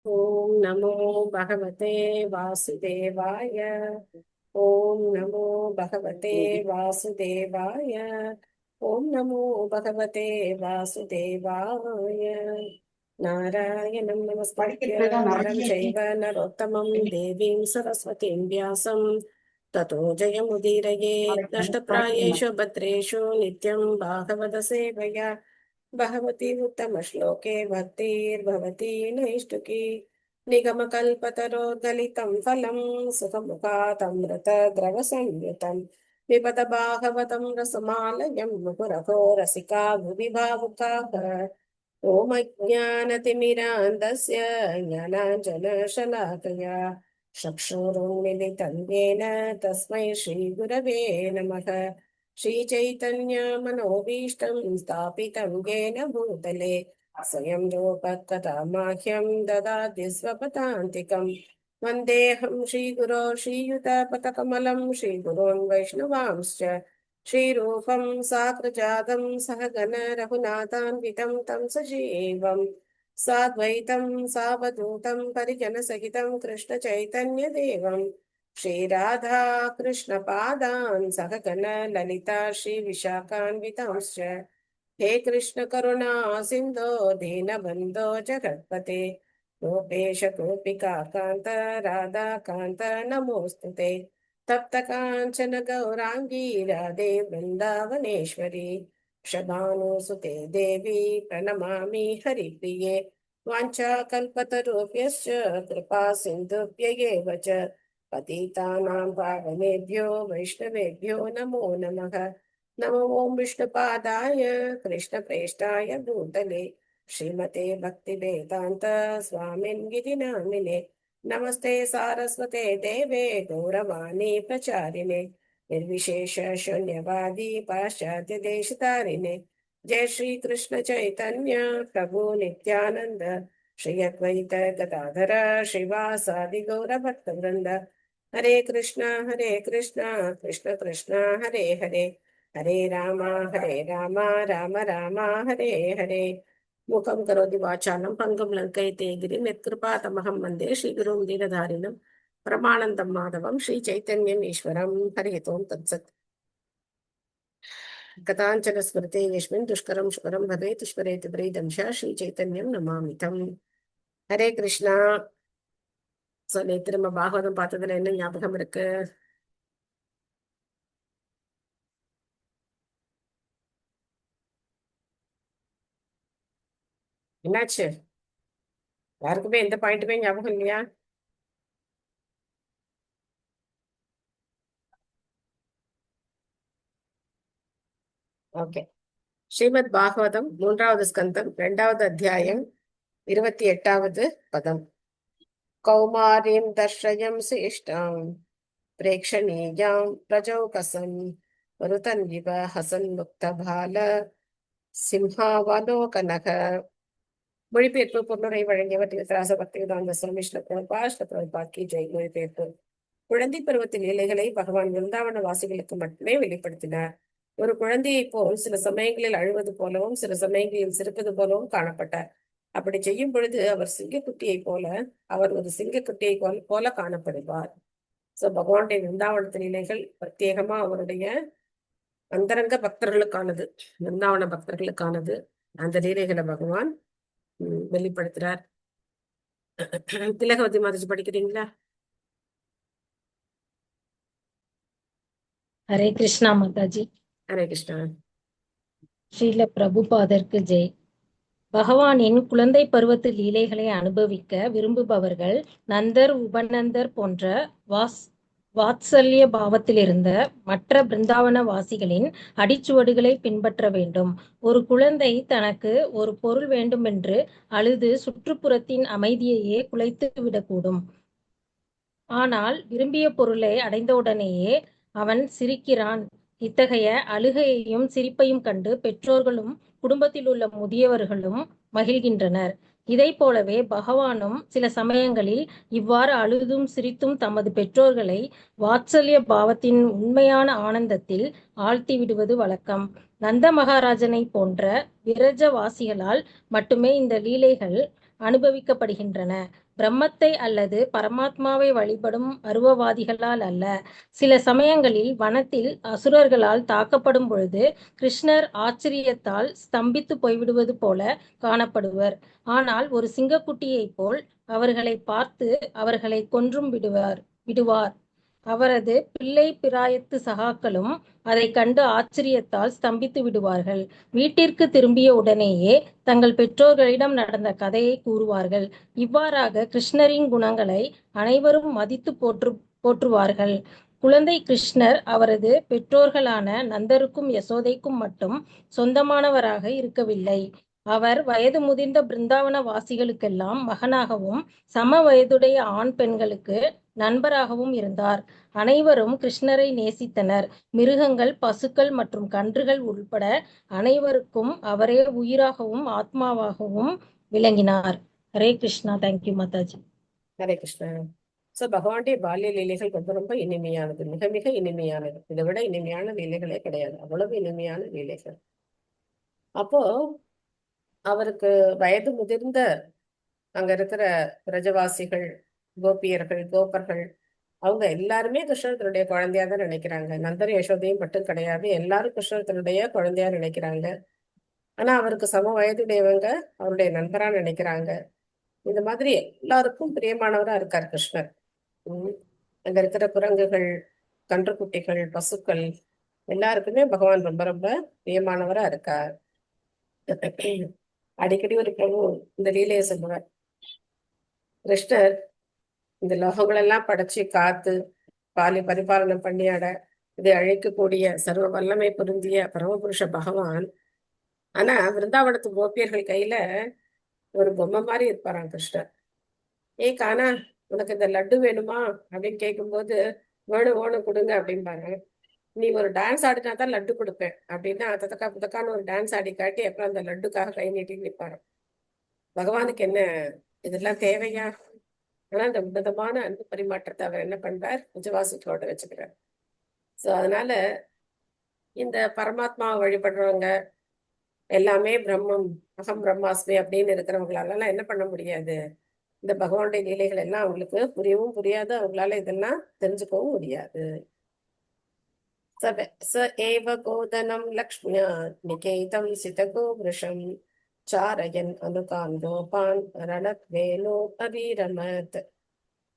ஓம் நமோ பகவதே வாசுதேவாய. ஓம் நமோ பகவதே வாசுதேவாய. ஓம் நமோ பகவதே வாசுதேவாய. நாராயணம் நமஸ்கிருத்ய நரம் சைவ நரோத்தமம் தேவீம் சரஸ்வதீம் வியாசம் ததோ ஜெயமுதீரயேத். நஷ்டப்ராயேஷு பத்ரேஷு நித்யம் பாகவத சேவையா भगवती उत्तमश्लोके भक्तिर्भवती नैष्टुकी। निगमकल्पतरोर्गलितं फलं सुखमुखातमृतद्रवसंयुतं पिबत भागवतं रसमालयं मुहुरहो रसिका भुवि भावुकाः। ॐ अज्ञानतिमिरान्धस्य ज्ञानाञ्जनशलाकया चक्षुरुन्मिलितं येन तस्मै श्रीगुरवे नमः। श्रीचैतन्यमनोभीष्टं स्थापितं येन भूतले स्वयं रूपकथामाह्यं ददाति स्वपदान्तिकं। वन्देऽहं श्रीगुरो श्रीयुतपथकमलं श्रीगुरोन् वैष्णवांश्च श्रीरूपं साग्रजातं सहगण रघुनाथान्वितं तं सजीवं साद्वैतं सावधूतं परिजनसहितं कृष्णचैतन्यदेवं श्रीराधा कृष्णपादान् सहगण ललिता श्रीविशाखान्वितांश्च। हे कृष्ण करुणा सिन्धो दीनबन्धो जगत्पते गोपेश गोपिका कान्त राधा कान्त नमोऽस्तुते। तप्त काञ्चन गौराङ्गी राधे वृन्दावनेश्वरी वृषभानुसुते देवी प्रणमामि हरिप्रिये। वाञ्छाकल्पतरुभ्यश्च कृपा सिन्धुभ्य एव च पतितानां पावनेभ्यो वैष्णवेभ्यो नमो नमः। नमो ॐ विष्णुपादाय कृष्णप्रेष्ठाय भूतले श्रीमते भक्तिवेदान्त स्वामिन् गिरि नामिने नमस्ते सारस्वते देवे गौरवाणी प्रचारिणे निर्विशेष शून्यवादी पाश्चात्य देशतारिणे। जय श्री कृष्ण चैतन्य प्रभु नित्यानंद श्री अद्वैत गदाधर श्रीवासादि गौर भक्त वृंद। हरे कृष्णा कृष्ण कृष्ण हरे हरे हरे राम राम राम हरे हरे। मुखं करोति वाचालं पङ्गुं लङ्कयते गिरिं यत्कृपातमहं वन्दे श्रीगुरुं दीनधारिणं परमानन्दं माधवं श्रीचैतन्यम् ईश्वरं। हरि ओं तत्सत्। कथाञ्चन स्मृते यस्मिन् दुष्करं सुकरं भवेत् स्मरेत् प्रीतं श्रीचैतन्यं नमामि तम्। हरे கிருஷ்ணா. நேற்று நம்ம பாகவதம் பார்த்ததுல என்ன ஞாபகம் இருக்கு? என்னாச்சு? யாருக்குமே எந்த பாயிண்ட்டுமே ஞாபகம் இல்லையா? ஓகே. ஸ்ரீமத் பாகவதம் 3வது ஸ்கந்தம் 2வது அத்தியாயம் 28வது பதம். கௌமாரிம் தர்ஷயம் சேஷ்டாம் பிரேக்ஷணீயாம் பிரஜௌகசம் மருதன்விவ ஹசன் முக்த பால சிம்ஹாவலோகனக. மொழிபெயர்ப்பு பொருளுரை வழங்கியவர் திருத்தராச பக்திவேதாந்த சுவாமி ஸ்ரீல பிரபுபாத் கி ஜெய். மொழிபெயர்ப்பு. குழந்தை பருவத்தின் நிலைகளை பகவான் விருந்தாவன வாசிகளுக்கு மட்டுமே வெளிப்படுத்தினார். ஒரு குழந்தையை போல் சில சமயங்களில் அழுவது போலவும் சில சமயங்களில் சிரிப்பது போலவும் காணப்பட்டார். அப்படி செய்யும் பொழுது அவர் ஒரு சிங்கக்குட்டியை போல காணப்படுவார். சோ பகவானுடைய விருந்தாவனத்தின் நிலைகள் பிரத்யேகமா அவருடைய அந்தரங்க பக்தர்களுக்கானது, விருந்தாவன பக்தர்களுக்கானது. அந்த லீலைகளை பகவான் வெளிப்படுத்துறார். திலகவதி மாதாஜி படிக்கிறீங்களா? ஹரே கிருஷ்ணா மாதாஜி. ஹரே கிருஷ்ணா. ஸ்ரீல பிரபுபாதருக்கு ஜெய். பகவானின் குழந்தை பருவத்து லீலைகளை அனுபவிக்க விரும்புபவர்கள் நந்தர் உபநந்தர் போன்ற வாத்சல்ய பாவத்திலிருந்த மற்ற பிருந்தாவன வாசிகளின் அடிச்சுவடுகளை பின்பற்ற வேண்டும். ஒரு குழந்தை தனக்கு ஒரு பொருள் வேண்டுமென்று அழுது சுற்றுப்புறத்தின் அமைதியையே குலைத்து விடக்கூடும். ஆனால் விரும்பிய பொருளை அடைந்தவுடனேயே அவன் சிரிக்கிறான். இத்தகைய அழுகையையும் சிரிப்பையும் கண்டு பெற்றோர்களும் குடும்பத்தில் உள்ள முதியவர்களும் மகிழ்கின்றனர். இதை போலவே பகவானும் சில சமயங்களில் இவ்வாறு அழுதும் சிரித்தும் தமது பெற்றோர்களை வாத்சல்ய பாவத்தின் உண்மையான ஆனந்தத்தில் ஆழ்த்தி விடுவது வழக்கம். நந்த மகாராஜனை போன்ற விரஜவாசிகளால் மட்டுமே இந்த லீலைகள் அனுபவிக்கப்படுகின்றன. பிரம்மத்தை அல்லது பரமாத்மாவை வழிபடும் அருவவாதிகளால் அல்ல. சில சமயங்களில் வனத்தில் அசுரர்களால் தாக்கப்படும் பொழுது கிருஷ்ணர் ஆச்சரியத்தால் ஸ்தம்பித்து போய்விடுவது போல காணப்படுவர். ஆனால் ஒரு சிங்கக்குட்டியைப் போல் அவர்களை பார்த்து அவர்களை கொன்றும் விடுவார். அவரது பிள்ளை பிராயத்து சகாக்களும் அதைக் கண்டு ஆச்சரியத்தால் ஸ்தம்பித்து விடுவார்கள். வீட்டிற்கு திரும்பிய உடனேயே தங்கள் பெற்றோர்களிடம் நடந்த கதையை கூறுவார்கள். இவ்வாறாக கிருஷ்ணரின் குணங்களை அனைவரும் மதித்து போற்றுவார்கள். குழந்தை கிருஷ்ணர் அவரது பெற்றோர்களான நந்தருக்கும் யசோதைக்கும் மட்டும் சொந்தமானவராக இருக்கவில்லை. அவர் வயது முதிர்ந்த பிருந்தாவன வாசிகளுக்கெல்லாம் மகனாகவும் சம வயதுடைய ஆண் பெண்களுக்கு நண்பராகவும் இருந்தார். அனைவரும் கிருஷ்ணரை நேசித்தனர். மிருகங்கள், பசுக்கள் மற்றும் கன்றுகள் உள்பட அனைவருக்கும் அவரே உயிராகவும் ஆத்மாவாகவும் விளங்கினார். ஹரே கிருஷ்ணா. தேங்க்யூ மாதாஜி. ஹரே கிருஷ்ணா. சோ பகவானுடைய பால்ய லீலைகள் ரொம்ப ரொம்ப இனிமையானது, மிக மிக இனிமையானது. இதை விட இனிமையான லீலைகளே கிடையாது, அவ்வளவு இனிமையான லீலைகள். அப்போ அவருக்கு வயது முதிர்ந்த அங்க இருக்கிற பிரஜவாசிகள், கோபியர்கள், கோபர்கள், அவங்க எல்லாருமே கிருஷ்ணர் தன்னுடைய குழந்தையா தான் நினைக்கிறாங்க. நந்தர் யசோதையும் மட்டும் கிடையாது, எல்லாரும் கிருஷ்ணர் தன்னுடைய குழந்தையா நினைக்கிறாங்க. ஆனா அவருக்கு சம வயதுடையவங்க அவருடைய நண்பரா நினைக்கிறாங்க. இந்த மாதிரி எல்லாருக்கும் பிரியமானவரா இருக்கார் கிருஷ்ணர். அங்க இருக்கிற குரங்குகள், கன்றுக்குட்டிகள், பசுக்கள் எல்லாருக்குமே பகவான் ரொம்ப ரொம்ப பிரியமானவரா இருக்கார். அடிக்கடி ஒரு பிரபு இந்த லீலையை சொல்லுவார். கிருஷ்ணர் இந்த லோகங்களெல்லாம் படைச்சு காத்து பரிபாலனம் பண்ணியாட இதை அழைக்கக்கூடிய சர்வ வல்லமை பொருந்திய பரமபுருஷ பகவான். ஆனா விருந்தாவனத்து கோபியர்கள் கையில ஒரு பொம்மை மாதிரி இருப்பாராம் கிருஷ்ணர். காணா உனக்கு இந்த லட்டு வேணுமா அப்படின்னு கேட்கும்போது வேணும் கொடுங்க அப்படின்பாரு. நீ ஒரு டான்ஸ் ஆடினா தான் லட்டு கொடுப்பேன் அப்படின்னா ததக்கா புதக்கான்னு ஒரு டான்ஸ் ஆடி காட்டி அப்புறம் அந்த லட்டுக்காக கை நீட்டி நிற்பாரு. பகவானுக்கு என்ன இதெல்லாம் தேவையா? ஆனா அந்த உன்னதமான அன்பு பரிமாற்றத்தை அவர் என்ன பண்றார், நிஜவாசிகளோட வச்சுக்கிறார். சோ அதனால இந்த பரமாத்மாவை வழிபடுறவங்க எல்லாமே பிரம்மம், அகம் பிரம்மாஸ்மி அப்படின்னு இருக்கிறவங்களால என்ன பண்ண முடியாது, இந்த பகவானுடைய லீலைகள் எல்லாம் அவங்களுக்கு புரியவும் புரியாது, அவங்களால இதெல்லாம் தெரிஞ்சுக்கவும் முடியாது. ச ஏவ கோதனம் லக்ஷ்மியா நிகேதம் சிதகோ விருஷம் சாரயன் அனுகாந்தோபான் ரணத்வேலோ அபீரமத்.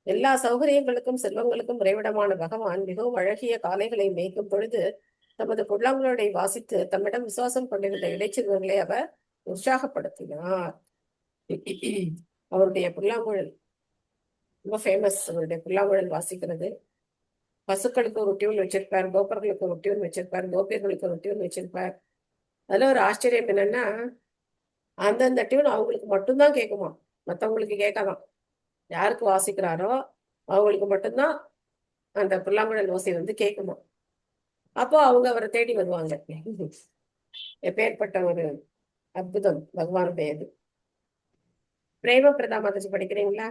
எல்லா சௌகரியங்களுக்கும் செல்வங்களுக்கும் உறைவிடமான பகவான் மிகவும் அழகிய காளைகளை மேய்க்கும் பொழுது தமது புல்லாங்குழலை வாசித்து தம்மிடம் விசுவாசம் கொண்டிருந்த இடைச்சிறுவர்களை அவர் உற்சாகப்படுத்தினார். அவருடைய புல்லாங்குழல் ரொம்ப ஃபேமஸ். அவருடைய புல்லாங்குழல் வாசிக்கிறது. பசுக்களுக்கு ஒரு டியூன் வச்சிருப்பார், கோபர்களுக்கு ஒரு டியூன் வச்சிருப்பார், கோபியர்களுக்கு ஒரு டியூன் வச்சிருப்பார். அதுல ஒரு ஆச்சரியம் என்னன்னா, அந்தந்த டியூன் அவங்களுக்கு மட்டும்தான் கேட்குமா, மற்றவங்களுக்கு கேட்காதான். யாருக்கு வாசிக்கிறாரோ அவங்களுக்கு மட்டும்தான் அந்த புல்லாங்குழல் ஓசை கேட்குமா. அப்போ அவங்க அவரை தேடி வருவாங்க. எப்பேற்பட்ட ஒரு அற்புதம் பகவானுடையது. பிரேம பிரதா மாதாஜி படிக்கிறீங்களா?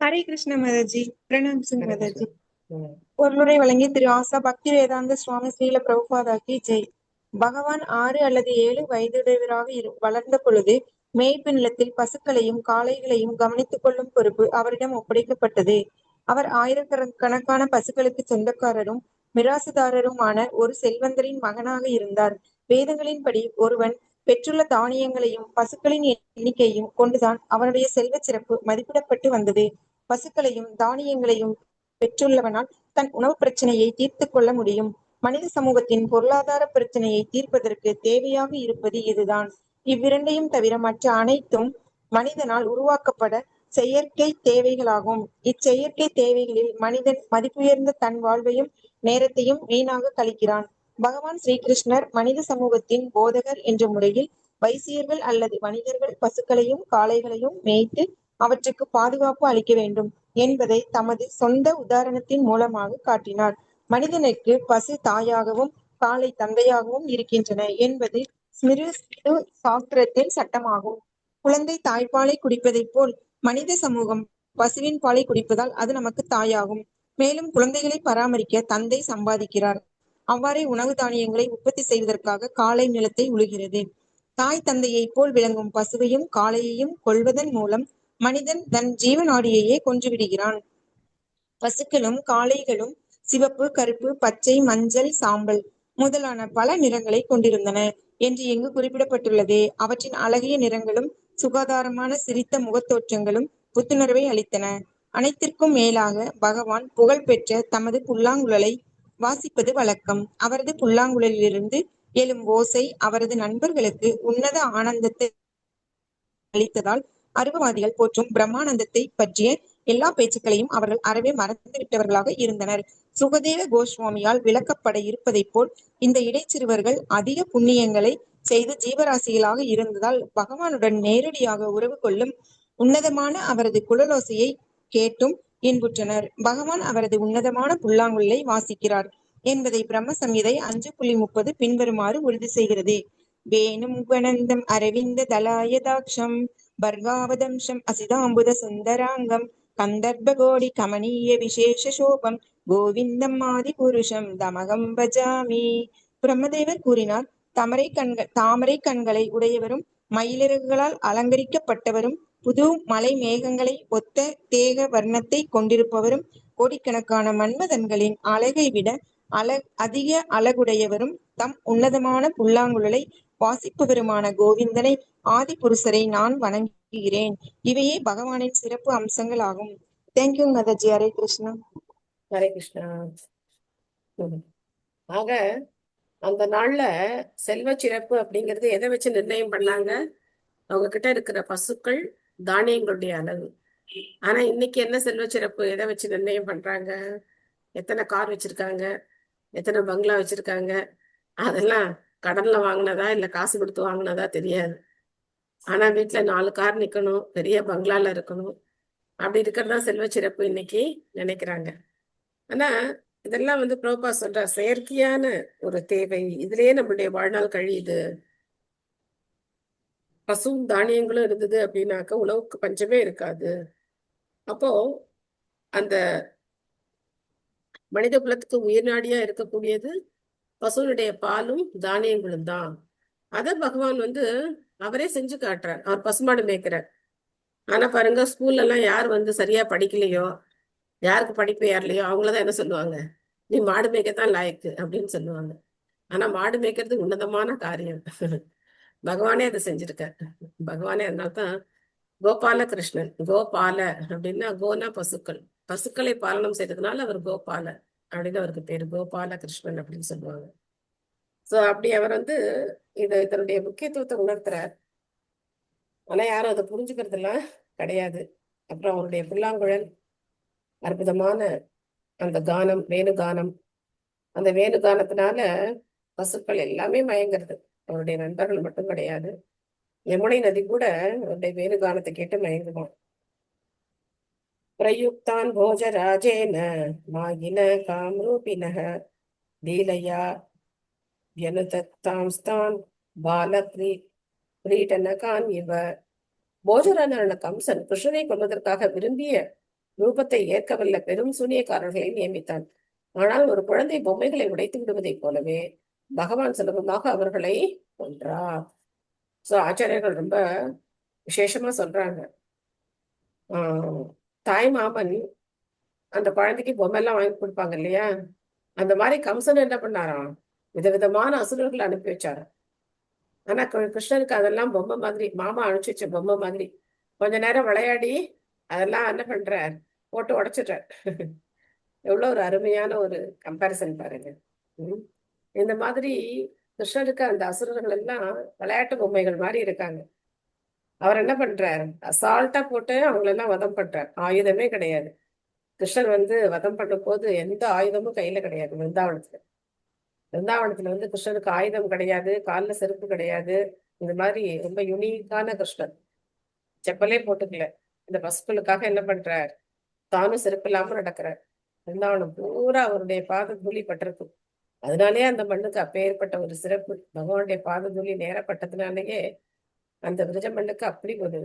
ஹரே கிருஷ்ண மாதாஜி. பிரணாம் சிங் மாதாஜி. ம். பொருளுரை வழங்கி திரு ஆசா பக்தி வேதாந்த சுவாமி ஸ்ரீல பிரபுபாதாக்கி ஜெய். பகவான் 6 அல்லது 7 வயதுடையவராக வளர்ந்த பொழுது மேய்ப்பு நிலத்தில் பசுக்களையும் காளைகளையும் கவனித்துக் கொள்ளும் பொறுப்பு அவரிடம் ஒப்படைக்கப்பட்டது. அவர் ஆயிரக்கணக்கான பசுக்களுக்கு சொந்தக்காரரும் மிராசுதாரருமான ஒரு செல்வந்தரின் மகனாக இருந்தார். வேதங்களின்படி ஒருவன் பெற்றுள்ள தானியங்களையும் பசுக்களின் எண்ணிக்கையும் கொண்டுதான் அவனுடைய செல்வ சிறப்பு மதிப்பிடப்பட்டு வந்தது. பசுக்களையும் தானியங்களையும் பெற்றுள்ளவனால் தன் உணவு பிரச்சனையை தீர்த்து கொள்ள முடியும். மனித சமூகத்தின் பொருளாதார பிரச்சனையை தீர்ப்பதற்கு தேவையாக இருப்பது இதுதான். இவ்விரண்டையும் தவிர மற்ற அனைத்தும் மனிதனால் உருவாக்கப்பட செயற்கை தேவைகளாகும். இச்செயற்கை தேவைகளில் மனிதன் மதிப்புயர்ந்த தன் வாழ்வையும் நேரத்தையும் வீணாக கழிக்கிறான். பகவான் ஸ்ரீகிருஷ்ணர் மனித சமூகத்தின் போதகர் என்ற முறையில் வைசியர்கள் அல்லது வணிகர்கள் பசுக்களையும் காளைகளையும் மேய்த்து அவற்றுக்கு பாதுகாப்பு அளிக்க வேண்டும் என்பதை தமது சொந்த உதாரணத்தின் மூலமாக காட்டினார். மனிதனுக்கு பசு தாயாகவும் காளை தந்தையாகவும் இருக்கின்றன என்பது ஸ்மிருது சாஸ்திரத்தின் சட்டமாகும். குழந்தை தாய்ப்பாலை குடிப்பதைப் போல் மனித சமூகம் பசுவின் பாலை குடிப்பதால் அது நமக்கு தாயாகும். மேலும் குழந்தைகளை பராமரிக்க தந்தை சம்பாதிக்கிறார். அவ்வாறே உணவு தானியங்களை உற்பத்தி செய்வதற்காக காளை நிலத்தை உழுகிறது. தாய் தந்தையை போல் விளங்கும் பசுவையும் காளையையும் கொள்வதன் மூலம் மனிதன் தன் ஜீவநாடியையே கொன்று விடுகிறான். பசுக்களும் காளைகளும் சிவப்பு, கருப்பு, பச்சை, மஞ்சள், சாம்பல் முதலான பல நிறங்களை கொண்டிருந்தன என்று எங்கு குறிப்பிடப்பட்டுள்ளதே. அவற்றின் அழகிய நிறங்களும் சுகாதாரமான சிரித்த முகத்தோற்றங்களும் புத்துணர்வை அளித்தன. அனைத்திற்கும் மேலாக பகவான் புகழ்பெற்ற தமது புல்லாங்குழலை வாசிப்பது வழக்கம். அவரது புல்லாங்குழலிலிருந்து எழும் ஓசை அவரது நண்பர்களுக்கு உன்னத ஆனந்தத்தை அளித்ததால் அருவவாதிகள் போற்றும் பிரம்மானந்தத்தை பற்றிய எல்லா பேச்சுக்களையும் அவர்கள் அறவே மறந்துவிட்டவர்களாக இருந்தனர். சுகதேவ கோஸ்வாமியால் விளக்கப்பட இருப்பதைப் போல் இந்த இடைச்சிறுவர்கள் அதிக புண்ணியங்களை செய்து ஜீவராசிகளாக இருந்ததால் பகவானுடன் நேரடியாக உறவு கொள்ளும் உன்னதமான அவரது குழலோசையை கேட்டும் இன்புற்றனர். பகவான் அவரது உன்னதமான புல்லாங்குழலை வாசிக்கிறார் என்பதை பிரம்ம சம்ஹிதை 5.30 பின்வருமாறு உறுதி செய்கிறது. வேணும் குணந்தம் அரவிந்த தலாயதாட்சம் பர்காவதம்சம் அசிதாம்புத சுந்தராங்கம் கந்தர்பகோடி கமனீய விசேஷ சோபம் கோவிந்தம் ஆதி புருஷம் தமகம் பஜாமி. பிரம்மதேவர் கூறினார், தாமரை கண்களை உடையவரும் மயிலிறகுகளால் அலங்கரிக்கப்பட்டவரும் புது மலை மேகங்களை ஒத்த தேக வர்ணத்தை கொண்டிருப்பவரும் கோடிக்கணக்கான மன்மதன்களின் அழகை விட அதிக அழகுடையவரும் தம் உன்னதமான புல்லாங்குழலை வாசிப்பவருமான கோவிந்தனை ஆதி புருஷரை நான் வணங்குகிறேன். இவையே பகவானின் சிறப்பு அம்சங்கள் ஆகும். தேங்க்யூ மாதாஜி. ஹரே கிருஷ்ணா. ஹரே கிருஷ்ணா. ஆக அந்த நாள்ல செல்வ சிறப்பு அப்படிங்கிறது எதை வச்சு நிர்ணயம் பண்ணாங்க? அவங்க கிட்ட இருக்கிற பசுக்கள், தானியங்களுடைய அளவு. ஆனா இன்னைக்கு என்ன செல்வ சிறப்பு எதை வச்சு நிர்ணயம் பண்றாங்க? எத்தனை கார் வச்சிருக்காங்க, எத்தனை பங்களா வச்சிருக்காங்க, அதெல்லாம் கடன்ல வாங்கினதா இல்ல காசு கொடுத்து வாங்கினதா தெரியாது. ஆனா வீட்டுல 4 கார் நிக்கணும், பெரிய பங்களால இருக்கணும், அப்படி இருக்கிறதா செல்வ சிறப்பு இன்னைக்கு நினைக்கிறாங்க. ஆனா இதெல்லாம் பிரபுபா சொல்ற செயற்கையான ஒரு தேவை. இதுலயே நம்மளுடைய வாழ்நாள் கழியுது. பசுவும் தானியங்களும் இருந்தது அப்படின்னாக்க உணவுக்கு பஞ்சமே இருக்காது. அப்போ அந்த மனித குலத்துக்கு உயிர் நாடியா இருக்கக்கூடியது பசுனுடைய பாலும் தானியங்களும் தான். அத பகவான் அவரே செஞ்சு காட்டுறார். அவர் பசுமாடு மேய்க்கிறார். ஆனா பாருங்க, ஸ்கூல்ல எல்லாம் யார் சரியா படிக்கலையோ, யாருக்கு படிப்பு ஏறலையோ அவங்களதான் என்ன சொல்லுவாங்க, நீ மாடு மேய்க்கத்தான் லாயக்கு அப்படின்னு சொல்லுவாங்க. ஆனா மாடு மேய்க்கிறது உன்னதமான காரியம். பகவானே அதை செஞ்சிருக்கார். பகவானே அதனால்தான் கோபால கிருஷ்ணன். கோபால அப்படின்னா கோனா பசுக்கள், பசுக்களை பாலனம் செய்யறதுனால அவர் கோபால அப்படின்னு அவருக்கு பேரு. கோபால கிருஷ்ணன் அப்படின்னு சொல்லுவாங்க. சோ அப்படி அவர் இதனுடைய முக்கியத்துவத்தை உணர்த்துறார். ஆனா யாரும் அதை புரிஞ்சுக்கிறது எல்லாம் கிடையாது. அப்புறம் அவருடைய புல்லாங்குழல், அற்புதமான அந்த கானம், வேணுகானம். அந்த வேணுகானத்தினால பசுக்கள் எல்லாமே மயங்கிறது. அவருடைய நண்பர்கள் மட்டும் கிடையாது, யமுனை நதி கூட அவருடைய வேணுகானத்தை கேட்டு மயங்குவான். பிரயுக்தான் போஜராஜேன மாகின காம்ரூபினஹ லீலையா வியனுதத்தாம்ஸ்தான் பாலக்ரீடனகான் இவ. போஜராஜனான கம்சன் கிருஷ்ணனை கொள்வதற்காக விரும்பிய ரூபத்தை ஏற்கவல்ல பெரும் சூனியக்காரர்களை நியமித்தான். ஆனால் ஒரு குழந்தை பொம்மைகளை உடைத்து விடுவதைப் போலவே பகவான் சுலபமாக அவர்களை கொன்றார். சோ ஆச்சாரியர்கள் ரொம்ப விசேஷமா சொல்றாங்க. தாய் மாமன் அந்த குழந்தைக்கு பொம்மை எல்லாம் வாங்கி கொடுப்பாங்க இல்லையா, அந்த மாதிரி கம்சன் என்ன பண்ணாராம், விதவிதமான அசுரர்களை அனுப்பி வச்சாரு. ஆனா கிருஷ்ணனுக்கு அதெல்லாம் பொம்மை மாதிரி, மாமா அனுப்பிச்சு வச்ச பொம்மை மாதிரி. கொஞ்ச நேரம் விளையாடி அதெல்லாம் என்ன பண்றார், போட்டு உடைச்சிட்டார். எவ்வளவு ஒரு அருமையான ஒரு கம்பாரிசன் பாருங்க. இந்த மாதிரி கிருஷ்ணருக்கு அந்த அசுரர்கள் எல்லாம் விளையாட்டு பொம்மைகள் மாதிரி இருக்காங்க. அவர் என்ன பண்றாரு, அசால்ட்டா போட்டு அவங்களெல்லாம் வதம் பண்றார். ஆயுதமே கிடையாது. கிருஷ்ணன் வதம் பண்ணும் போது எந்த ஆயுதமும் கையில கிடையாது. விருந்தாவனத்துல கிருஷ்ணனுக்கு ஆயுதம் கிடையாது, காலில் செருப்பு கிடையாது. இந்த மாதிரி ரொம்ப யுனிக்கான கிருஷ்ணன். செப்பலே போட்டுக்கல. இந்த பசுக்களுக்காக என்ன பண்றார், தானும் செருப்பு இல்லாம நடக்கிறார். விருந்தாவனம் பூரா அவருடைய பாத தூளி பட்டிருக்கு. அதனாலே அந்த மண்ணுக்கு அப்பேற்பட்ட ஒரு சிறப்பு. பகவானுடைய பாத தூளி நேரப்பட்டதுனாலேயே அந்த விரஜ மண்ணுக்கு அப்படி ஒரு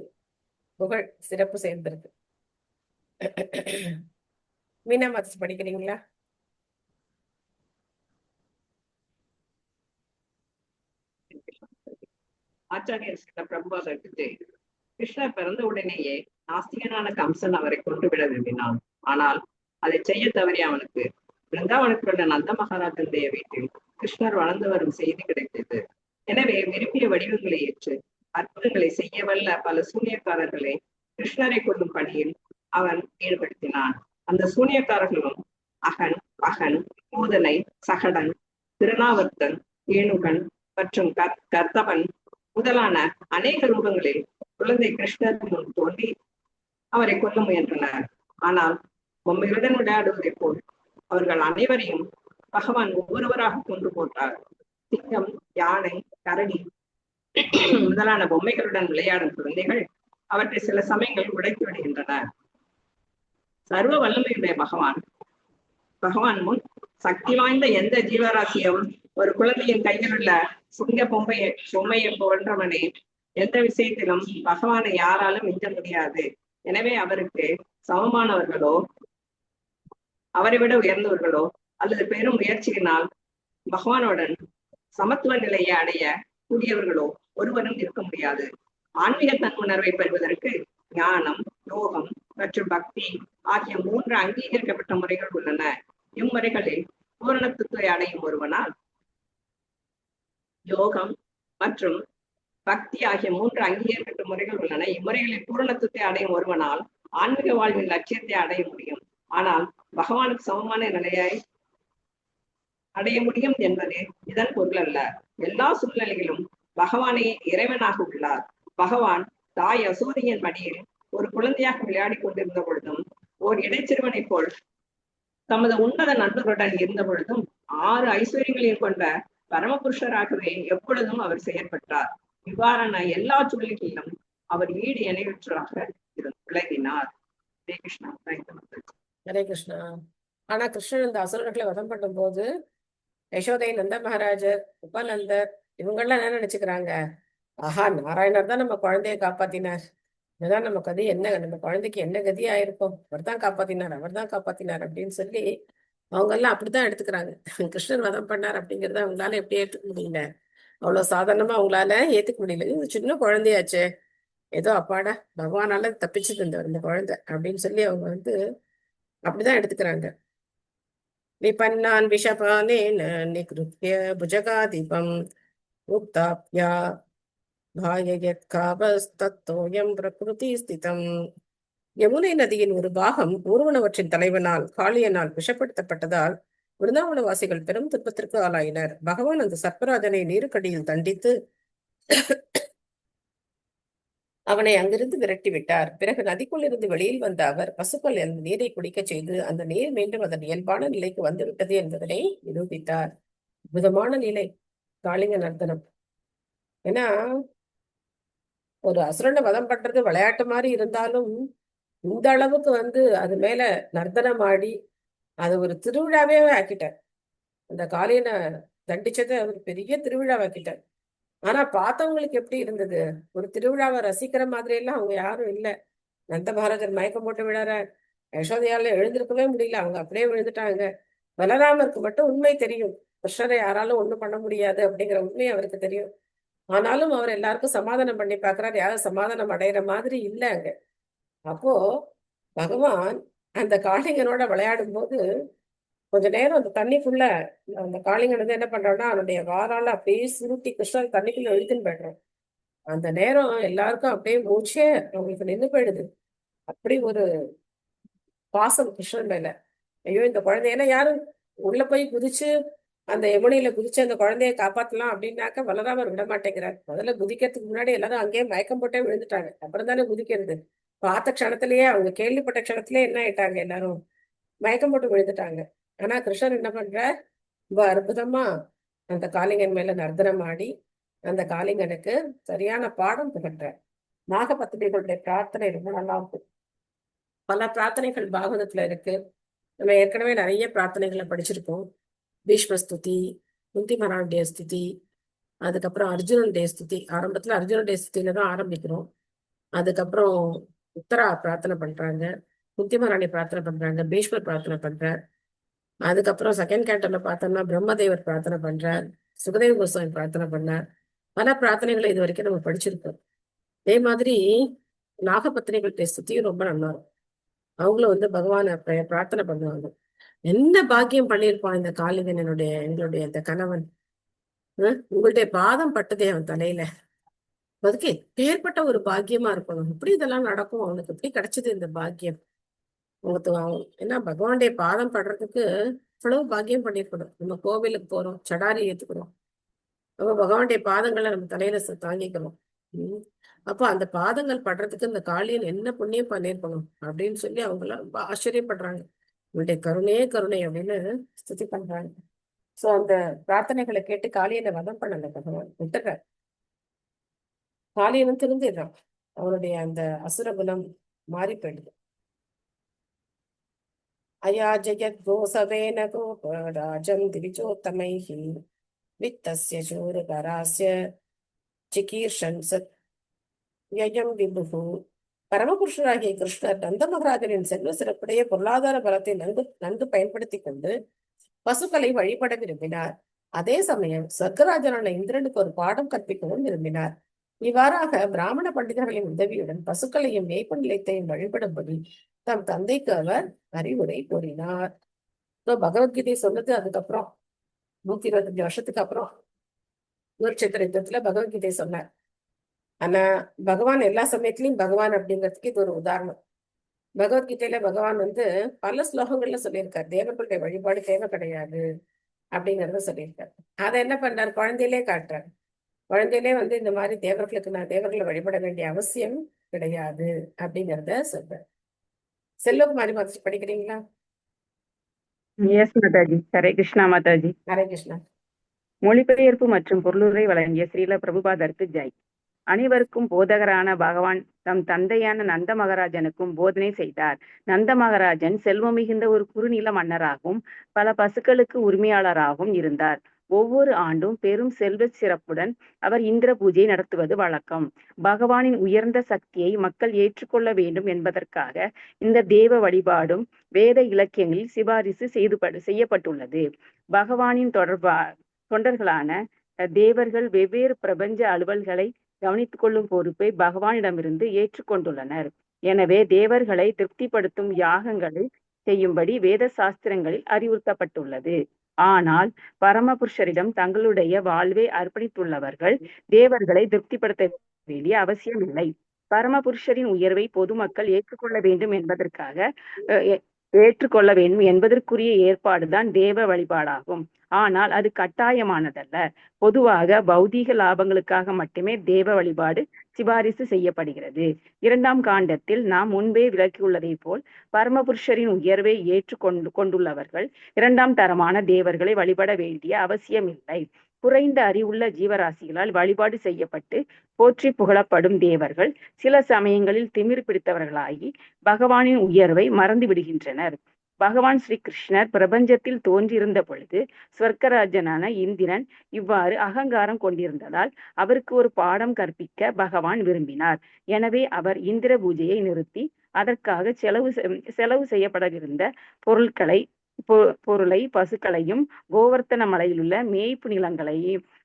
புகழ், சிறப்பு சேர்ந்திருக்கு. மீனா மாதச்சு படிக்கிறீங்களா? ஆச்சாரியர் சில பிரபுபாதருக்கு கிருஷ்ணர் பிறந்த உடனேயே நாஸ்திகனான கம்சன் அவரை கொன்றுவிட விரும்பினான். ஆனால் அதை செய்ய தவறிய அவனுக்கு பிருந்தாவனத்தில் உள்ள நந்த மகாராஜனுடைய வீட்டில் கிருஷ்ணர் வளர்ந்து வரும் செய்தி கிடைத்தது. எனவே விரும்பிய வடிவங்களை ஏற்று அற்புதங்களை செய்ய வல்ல பல சூனியக்காரர்களை கிருஷ்ணரை கொள்ளும் பணியில் அவன் ஈடுபடுத்தினான். அந்த சூனியக்காரர்களும் அகன், அகன், பூதனை, சகடன், திருநாவர்த்தன், ஏணுகன் மற்றும் கர்த்தவன் முதலான அநேக ரூபங்களில் குழந்தை கிருஷ்ணர் முன் தோன்றி அவரை கொல்ல முயன்றனர். ஆனால் பொம்மைகளுடன் விளையாடுவதை போல் அவர்கள் அனைவரையும் பகவான் ஒவ்வொருவராக கொன்று போட்டார். சிங்கம், யானை, கரடி முதலான பொம்மைகளுடன் விளையாடும் குழந்தைகள் அவற்றை சில சமயங்கள் உடைத்து விடுகின்றன. சர்வ வல்லமையுடைய பகவான் முன் சக்தி வாய்ந்த எந்த ஜீவராசியும் ஒரு குழந்தையின் கையில் உள்ள சிங்க பொம்மையை போன்றவனே எந்த விஷயத்திலும் பகவானை யாராலும் மிஞ்ச முடியாது. எனவே அவருக்கு சமமானவர்களோ அவரை விட உயர்ந்தவர்களோ அல்லது பெரும் முயற்சியினால் பகவானுடன் சமத்துவ நிலையை அடைய கூடியவர்களோ ஒருவரும் இருக்க முடியாது. ஆன்மீக தன்னுணர்வை பெறுவதற்கு ஞானம், யோகம் மற்றும் பக்தி ஆகிய 3 அங்கீகரிக்கப்பட்ட முறைகள் உள்ளன. இம்முறைகளில் பூரணத்துவத்தை அடையும் ஒருவனால் யோகம் மற்றும் பக்தி ஆகிய 3 அங்கீகரிக்கப்பட்ட முறைகள் உள்ளன. இம்முறைகளில் பூரணத்துவத்தை அடையும் ஒருவனால் ஆன்மீக வாழ்வின் லட்சியத்தை அடைய முடியும். ஆனால் பகவானுக்கு சமமான நிலையை அடைய முடியும் என்பது இதன் பொருள் அல்ல. எல்லா சூழ்நிலைகளிலும் பகவானே இறைவனாக உள்ளார். பகவான் தாய் அசூரியின் மடியில் ஒரு குழந்தையாக விளையாடி கொண்டிருந்த பொழுதும், ஓர் இடைச்சிறுவனை போல் தமது உன்னத நண்பர்களுடன் இருந்த பொழுதும் 6 ஐஸ்வர்யங்களையும் கொண்ட பரமபுருஷராகவே எப்பொழுதும் அவர் செயற்பட்டார். இவ்வாறான எல்லா சூழ்நிலைகளிலும் அவர் ஈடு இணையற்றவராக விளங்கினார். ஹரே கிருஷ்ணா. ஹரே கிருஷ்ணா. ஆனா கிருஷ்ணன் இந்த அசுரர்களை வதம் பண்ணும் போது யசோதை, நந்த மகாராஜர், உபநந்தர் இவங்கெல்லாம் என்ன நினைச்சுக்கிறாங்க? ஆஹா, நாராயணர் தான் நம்ம குழந்தைய காப்பாத்தினார், இதுதான் நம்ம கதி, என்ன நம்ம குழந்தைக்கு என்ன கதி ஆயிருக்கும், அவர் தான் காப்பாத்தினார் அப்படின்னு சொல்லி அவங்க எல்லாம் அப்படித்தான் எடுத்துக்கிறாங்க. கிருஷ்ணன் வதம் பண்ணார் அப்படிங்கறத அவங்களால எப்படி ஏத்துக்க முடியல, அவ்வளவு சாதாரணமா அவங்களால ஏத்துக்க முடியல. இது சின்ன குழந்தையாச்சே, ஏதோ அப்பாடா பகவானால தப்பிச்சுட்டு இருந்தவர் இந்த குழந்தை அப்படின்னு சொல்லி அவங்க அப்படிதான் எடுத்துக்கிறாங்க. விபன்னான் விஷபானேன நிக்ருத்ய புஜகாதிபம் உக்தாப்யா பாயயத் காபஸ்தத்தோயம் பிரகிருதி ஸ்திதம். யமுனை நதியின் ஒரு பாகம் ஊர்வனவற்றின் தலைவனால் காளியனால் விஷப்படுத்தப்பட்டதால் விருந்தாவனவாசிகள் பெரும் துன்பத்திற்கு ஆளாயினர். பகவான் அந்த சர்ப்பராஜனை நீருக்கடியில் தண்டித்து அவனை அங்கிருந்து விரட்டி விட்டார். பிறகு நதிக்குள் இருந்து வெளியில் வந்த அவர் பசுக்கள் அந்த நீரை குடிக்க செய்து அந்த நீர் மீண்டும் அதன் இயல்பான நிலைக்கு வந்துவிட்டது என்பதனை நிரூபித்தார். அற்புதமான நிலை காளிங்க நர்த்தனம். ஏன்னா ஒரு அசுரனை வதம் பண்றது விளையாட்டு மாதிரி இருந்தாலும் இந்த அளவுக்கு அது மேல நர்த்தனம் ஆடி அது ஒரு திருவிழாவே ஆக்கிட்டார். அந்த காளியனை தண்டிச்சதை அவர் பெரிய திருவிழாவாக்கிட்டார். ஆனா பார்த்தவங்களுக்கு எப்படி இருந்தது? ஒரு திருவிழாவை ரசிக்கிற மாதிரி எல்லாம் அவங்க யாரும் இல்லை. நந்த மகாராஜர் மயக்கம் போட்டு விழற, யசோதையால எழுந்திருக்கவே முடியல, அவங்க அப்படியே விழுந்துட்டாங்க. பலராமருக்கு மட்டும் உண்மை தெரியும், கிருஷ்ணரை யாராலும் ஒண்ணும் பண்ண முடியாது அப்படிங்கிற உண்மை அவருக்கு தெரியும். ஆனாலும் அவர் எல்லாருக்கும் சமாதானம் பண்ணி பாக்குறாரு, யாரும் சமாதானம் அடைகிற மாதிரி இல்லை அங்க. அப்போ பகவான் அந்த காளிங்கனோட விளையாடும் போது கொஞ்ச நேரம் அந்த தண்ணிக்குள்ள அந்த காளிங்கன் என்ன பண்றான்னா அவனுடைய வாரால அப்படியே சுருட்டி கிருஷ்ணர் தண்ணிக்குள்ள இழுத்துன்னு போயிடுறான். அந்த நேரம் எல்லாருக்கும் அப்படியே மூச்சே அவங்களுக்கு நின்று போயிடுது. அப்படி ஒரு பாசம் கிருஷ்ணன் மேல. ஐயோ இந்த குழந்தைய யாரும் உள்ள போய் குதிச்சு அந்த யமுனையில குதிச்சு அந்த குழந்தைய காப்பாத்தலாம் அப்படின்னாக்க பலராமர் விட மாட்டேங்கிறார். முதல்ல குதிக்கிறதுக்கு முன்னாடி எல்லாரும் அங்கேயே மயக்கம் போட்டே விழுந்துட்டாங்க. அப்புறம் தானே குதிக்கிறது. பார்த்த க்ஷணத்திலேயே அவங்க கேள்விப்பட்ட க்ஷணத்திலேயே என்ன ஆயிட்டாங்க, எல்லாரும் மயக்கம் போட்டு விழுந்துட்டாங்க. ஆனா கிருஷ்ணன் என்ன பண்ற, ரொம்ப அற்புதமா அந்த காளிங்கன் மேல நர்த்தனம் ஆடி அந்த காளிங்கனுக்கு சரியான பாடம் புகற்ற. நாகபத்திரிகளுடைய பிரார்த்தனை ரொம்ப நல்லா இருக்கும். பல பிரார்த்தனைகள் பாகவதத்துல இருக்கு. நம்ம ஏற்கனவே நிறைய பிரார்த்தனைகளை படிச்சிருக்கோம். பீஷ்ம ஸ்துதி, குந்தி மகாராஜுடைய ஸ்துதி, அதுக்கப்புறம் அர்ஜுனனுடைய ஸ்துதி. ஆரம்பத்துல அர்ஜுனனுடைய ஸ்துதியில தான் ஆரம்பிக்கிறோம். அதுக்கப்புறம் உத்தரா பிரார்த்தனை பண்றாங்க, குந்தி மகாராணி பிரார்த்தனை பண்றாங்க, பீஷ்மர் பிரார்த்தனை பண்றார். அதுக்கப்புறம் செகண்ட் கேண்டர்ல பார்த்தோம்னா பிரம்மதேவர் பிரார்த்தனை பண்றார், சுகதேவ கோஸ்வாமி பிரார்த்தனை பண்ணார். பல பிரார்த்தனைகளை இது வரைக்கும் நம்ம படிச்சிருக்கோம். அதே மாதிரி நாகபத்தினிகளுடைய ஸ்துதியும் ரொம்ப நல்லா இருக்கும். அவங்களும் வந்து பகவானை பிரார்த்தனை பண்ணுவாங்க. என்ன பாக்கியம் பண்ணியிருப்பான் இந்த காளிதன், எங்களுடைய இந்த கணவன். உங்களுடைய பாதம் பட்டதே அவன் தலையில. அதுக்கு பேர்பட்ட ஒரு பாக்கியமா இருக்கணும். எப்படி இதெல்லாம் நடக்கும், அவனுக்கு எப்படி கிடைச்சது இந்த பாக்கியம்? ஏன்னா பகவானுடைய பாதம் படுறதுக்கு இவ்வளவு பாக்கியம் பண்ணிருக்கணும். நம்ம கோவிலுக்கு போறோம், சடாரி ஏத்துக்கிறோம், நம்ம பகவானுடைய பாதங்களை நம்ம தலையில தாங்கிக்கணும். அப்போ அந்த பாதங்கள் படுறதுக்கு இந்த காளியன் என்ன புண்ணியம் பண்ணிருக்கணும் அப்படின்னு சொல்லி அவங்க எல்லாம் ரொம்ப ஆச்சரியப்படுறாங்க. உங்களுடைய கருணையே கருணை அப்படின்னு ஸ்துதி பண்றாங்க. சோ அந்த பிரார்த்தனைகளை கேட்டு காளியனை வதம் பண்ணல பகவான், விட்டுறார். காளியனும் திருந்திடுறான். அவனுடைய அந்த அசுர குணம் மாறி போயிடுது. அயாஜயத் கோசவேன கோபராஜம் திரிஜோத்தமைஹி வித்தஸ்ய சூரகராஸ்ய சிகீர்ஷன் சத்யம் விபுகு. பரமபுருஷராகிய கிருஷ்ணர் நந்த மகாராஜனின் செல்வ சிறப்புடைய பொருளாதார பலத்தை நன்கு பயன்படுத்தி கொண்டு பசுக்களை வழிபட விரும்பினார். அதே சமயம் சொர்க்கராஜனான இந்திரனுக்கு ஒரு பாடம் கற்பிக்கவும் விரும்பினார். இவ்வாறாக பிராமண பண்டிதர்களின் உதவியுடன் பசுக்களையும் மேய்ப்பு நிலையத்தையும் வழிபடும்படி தம் தந்தைக்கு அவர் அறிவுரை கூறினார். பகவத்கீதை சொன்னது அதுக்கப்புறம் 125 வருஷத்துக்கு அப்புறம் குருட்சேத்திர யுத்தத்துல பகவத்கீதை சொன்னார். ஆனா பகவான் எல்லா சமயத்திலையும் பகவான் அப்படிங்கிறதுக்கு இது ஒரு உதாரணம். பகவத்கீதையில பகவான் வந்து பல ஸ்லோகங்கள்ல சொல்லியிருக்காரு, தேவர்களுடைய வழிபாடு தேவை கிடையாது அப்படிங்கறத சொல்லியிருக்காரு. அதை என்ன பண்றாரு, குழந்தையிலே காட்டுறாரு. குழந்தையிலே வந்து இந்த மாதிரி தேவர்களை வழிபட வேண்டிய அவசியம் கிடையாது அப்படிங்கிறத சொல்றாரு. செல்வகுமாரி மாதாஜி படிக்கிறீங்களா? எஸ் மாதாஜி. ஹரே கிருஷ்ணா மாதாஜி. ஹரே கிருஷ்ணா. மொழிபெயர்ப்பு மற்றும் பொருளுரை வழங்கிய ஸ்ரீல பிரபுபாதருக்கு ஜெய். அனைவருக்கும் போதகரான பகவான் தம் தந்தையான நந்த மகாராஜனுக்கும் போதனை செய்தார். நந்த மகாராஜன் செல்வம் மிகுந்த ஒரு குறுநில மன்னராகவும் பல பசுக்களுக்கு உரிமையாளராகவும் இருந்தார். ஒவ்வொரு ஆண்டும் பெரும் செல்வ சிறப்புடன் அவர் இந்திர பூஜை நடத்துவது வழக்கம். பகவானின் உயர்ந்த சக்தியை மக்கள் ஏற்றுக்கொள்ள வேண்டும் என்பதற்காக இந்த தேவ வழிபாடும் வேத இலக்கியங்களில் சிபாரிசு செய்யப்பட்டுள்ளது. பகவானின் தொண்டர்களான தேவர்கள் வெவ்வேறு பிரபஞ்ச அலுவல்களை கவனித்துக் கொள்ளும் பொறுப்பை பகவானிடமிருந்து ஏற்றுக்கொண்டுள்ளனர். எனவே தேவர்களை திருப்திப்படுத்தும் யாகங்களை செய்யும்படி வேத சாஸ்திரங்களில் அறிவுறுத்தப்பட்டுள்ளது. ஆனால் பரமபுருஷரிடம் தங்களுடைய வாழ்வை அர்ப்பணித்துள்ளவர்கள் தேவர்களை திருப்திப்படுத்த வேண்டிய அவசியம் இல்லை. பரமபுருஷரின் உயர்வை பொதுமக்கள் ஏற்றுக்கொள்ள வேண்டும் என்பதற்குரிய ஏற்பாடுதான் தேவ வழிபாடாகும். ஆனால் அது கட்டாயமானதல்ல. பொதுவாக பௌதீக லாபங்களுக்காக மட்டுமே தேவ வழிபாடு சிபாரிசு செய்யப்படுகிறது. 2ஆம் காண்டத்தில் நாம் முன்பே விளக்கியுள்ளதை போல் பரமபுருஷரின் உயர்வை கொண்டுள்ளவர்கள் 2ஆம் தரமான தேவர்களை வழிபட வேண்டிய அவசியமில்லை. குறைந்த அறிவுள்ள ஜீவராசிகளால் வழிபாடு செய்யப்பட்டு போற்றி புகழப்படும் தேவர்கள் சில சமயங்களில் திமிர் பிடித்தவர்களாகி பகவானின் உயர்வை மறந்து விடுகின்றனர். பகவான் ஸ்ரீ கிருஷ்ணர் பிரபஞ்சத்தில் தோன்றியிருந்த பொழுது ஸ்வர்க்கராஜனான இந்திரன் இவ்வாறு அகங்காரம் கொண்டிருந்ததால் அவருக்கு ஒரு பாடம் கற்பிக்க பகவான் விரும்பினார். எனவே அவர் இந்திர பூஜையை நிறுத்தி அதற்காக செலவு செய்யப்படவிருந்த பொருளை பசுக்களையும் கோவர்த்தன மலையிலுள்ள மேய்ப்பு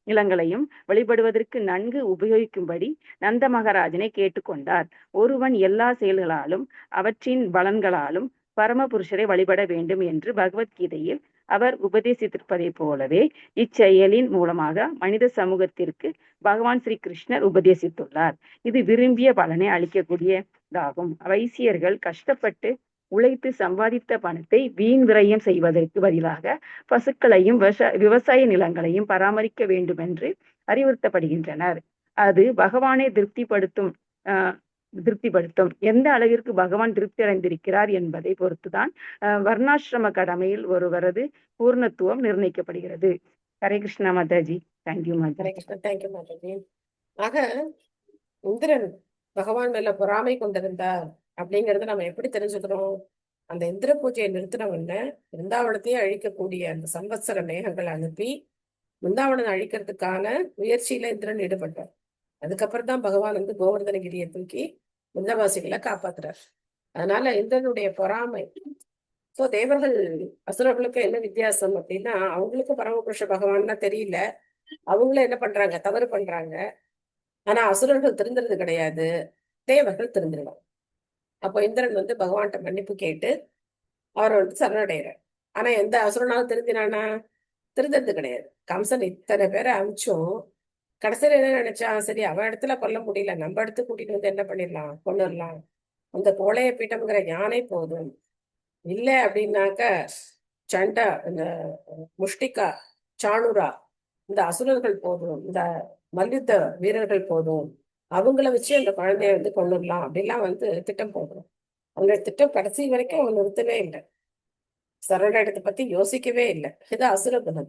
நிலங்களையும் வழிபடுவதற்கு நன்கு உபயோகிக்கும்படி நந்த மகாராஜனை கேட்டுக்கொண்டார். ஒருவன் எல்லா செயல்களாலும் அவற்றின் பலன்களாலும் பரமபுருஷரை வழிபட வேண்டும் என்று பகவத்கீதையில் அவர் உபதேசித்திருப்பதை போலவே இச்செயலின் மூலமாக மனித சமூகத்திற்கு பகவான் ஸ்ரீ கிருஷ்ணர் உபதேசித்துள்ளார். இது விரும்பிய பலனை அளிக்கக்கூடியதாகும். வைசியர்கள் கஷ்டப்பட்டு உழைத்து சம்பாதித்த பணத்தை வீண் விரயம் செய்வதற்கு பதிலாக பசுக்களையும் விவசாய நிலங்களையும் பராமரிக்க வேண்டும் என்று அறிவுறுத்தப்படுகின்றனர். அது பகவானை திருப்திப்படுத்தும். எந்த அளவிற்கு பகவான் திருப்தி அடைந்திருக்கிறார் என்பதை பொறுத்துதான் வர்ணாசிரம கடமையில் ஒருவரது பூர்ணத்துவம் நிர்ணயிக்கப்படுகிறது. ஹரே கிருஷ்ணா மாதாஜி. தேங்க்யூ மாதாஜி. தேங்க்யூ மாதாஜி. ஆக இந்திரன் பகவான் மேல பொறாமை கொண்டிருந்தார் அப்படிங்கறத நம்ம எப்படி தெரிஞ்சுக்கிறோம்? அந்த இந்திர பூஜையை நிறுத்தினவன பிருந்தாவனத்தையே அழிக்கக்கூடிய அந்த சம்வத்சர மேகங்களை அனுப்பி பிருந்தாவனம் அழிக்கிறதுக்கான முயற்சியில இந்திரன் ஈடுபட்டார். அதுக்கப்புறம் தான் பகவான் வந்து கோவர்தனகிரியை தூக்கி பிருந்தவாசிகளை காப்பாத்துறார். அதனால இந்திரனுடைய பொறாமை. சோ தேவர்கள் அசுரர்களுக்கு என்ன வித்தியாசம் அப்படின்னா, அவங்களுக்கு பரமபுருஷ பகவான்னா தெரியல, அவங்களும் என்ன பண்றாங்க, தவறு பண்றாங்க. ஆனா அசுரர்கள் திருந்துறது கிடையாது. தேவர்கள் திருந்திருவாங்க. அப்போ இந்திரன் வந்து பகவான்கிட்ட மன்னிப்பு கேட்டு அவரை வந்து சரணடைகிறார். ஆனா எந்த அசுரனாலும் திருந்தினானா? திருந்தது கிடையாது. கம்சன் இத்தனை பேரை அமிச்சும் கடைசியில என்ன நினைச்சான், சரி அவன் இடத்துல கொல்ல முடியல, நம்ம இடத்து கூட்டிட்டு வந்து என்ன பண்ணிடலாம், கொண்டுடலாம், அந்த கோளைய பீட்டம்ங்கிற யானை போதும், இல்ல அப்படின்னாக்க சண்டா, இந்த முஷ்டிகா, சாணுரா, இந்த அசுரர்கள் போதும், இந்த மல்யுத்த வீரர்கள் போதும், அவங்கள வச்சு அந்த குழந்தைய வந்து கொண்டுடலாம் அப்படிலாம் வந்து திட்டம் போடுறோம். அந்த திட்டம் கடைசி வரைக்கும் அவன் நிறுத்தவே இல்லை. சரணடைத்தை பத்தி யோசிக்கவே இல்லை. இது அசுர குணம்.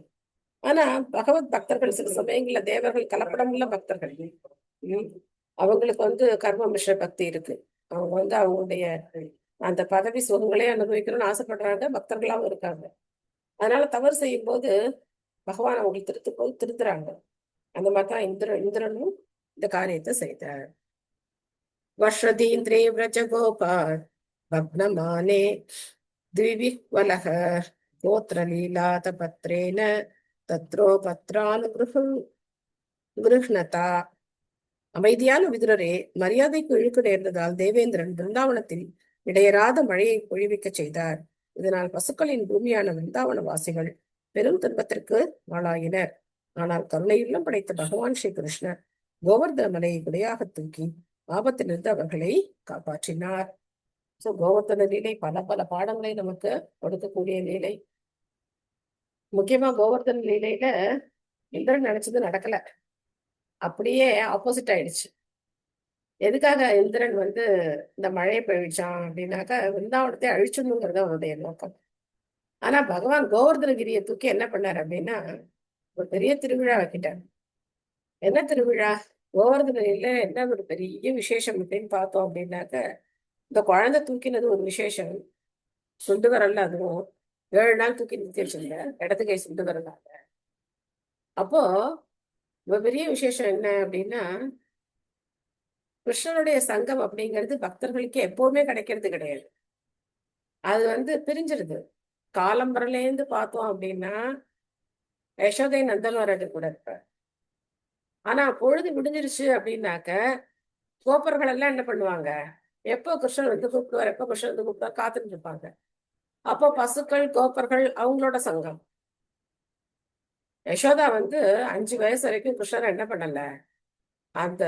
ஆனா பகவத் பக்தர்கள் சில சமயங்கள்ல தேவர்கள் கலப்படம் உள்ள பக்தர்கள். உம் அவங்களுக்கு வந்து கர்ம மிஸ்ர பக்தி இருக்கு. அவங்க வந்து அவங்களுடைய அந்த பதவி சுகங்களே அனுபவிக்கணும்னு ஆசைப்படுறாங்க, பக்தர்களாவும் இருக்காங்க. அதனால தவறு செய்யும் போது பகவான் அவங்களுக்கு திருத்துறாங்க. அந்த மாதிரிதான் இந்திரனும் இந்த காரியத்தை செய்தார். வர்ஷதீந்திரே விரஜ கோபால் பக்னமானே द्विविह्वलः गोत्रलीलातपत्रेण தத்ரோபத்ரானுகிருஹ்ணதா. அமைதியான விதுரரே, மரியாதைக்கு இழுக்கு நேர்ந்ததால் தேவேந்திரன் பிருந்தாவனத்தில் இடையராத மழையை பொழிவிக்கச் செய்தார். இதனால் பசுக்களின் பூமியான பிருந்தாவன வாசிகள் பெரும் துன்பத்திற்கு ஆளாயினர். ஆனால் கருணையுள்ளம் படைத்த பகவான் ஸ்ரீ கிருஷ்ணர் கோவர்தன மலையை குடையாக தூக்கி ஆபத்திலிருந்து அவர்களை காப்பாற்றினார். சோ கோவர்த்தன லீலை பல பல பாடங்களை நமக்கு கொடுக்கக்கூடிய லீலை. முக்கியமா கோவர்த்தன லீலையில இந்திரன் நினைச்சது நடக்கல, அப்படியே ஆப்போசிட் ஆயிடுச்சு. எதுக்காக இந்திரன் வந்து இந்த மழையை பெய்விச்சான் அப்படின்னாக்கா விருந்தாவனத்தை அழிச்சுங்கிறது அவனுடைய நோக்கம். ஆனா பகவான் கோவர்தனகிரியை தூக்கி என்ன பண்ணார் அப்படின்னா ஒரு பெரிய திருவிழா வைக்கிட்டார். என்ன திருவிழா? கோவர்தனில என்ன ஒரு பெரிய விசேஷம் அப்படின்னு பார்த்தோம் அப்படின்னாக்க, இந்த குழந்தை தூக்கினது ஒரு விசேஷம். சுண்டு வரல, அதுவும் 7 நாள் தூக்கி நிறுத்தி வச்சிருந்த இடது கை சுண்டு வரலாங்க. அப்போ பெரிய விசேஷம் என்ன அப்படின்னா, கிருஷ்ணனுடைய சங்கம் அப்படிங்கிறது பக்தர்களுக்கு எப்பவுமே கிடைக்கிறது கிடையாது. அது வந்து பிரிஞ்சிருது. காலம்பரலேருந்து பார்த்தோம் அப்படின்னா யசோதை நந்தன்வராஜர் கூட இருப்பார். ஆனா பொழுது விடிஞ்சிருச்சு அப்படின்னாக்க கோப்பர்கள் எல்லாம் என்ன பண்ணுவாங்க, எப்போ கிருஷ்ணன் வந்து கூப்பிடுவார், எப்போ கிருஷ்ணன் வந்து கூப்பிடுவார் காத்துட்டு இருப்பாங்க. அப்போ பசுக்கள் கோப்பர்கள் அவங்களோட சங்கம். யசோதா வந்து 5 வயசு வரைக்கும் கிருஷ்ணரை என்ன பண்ணல, அந்த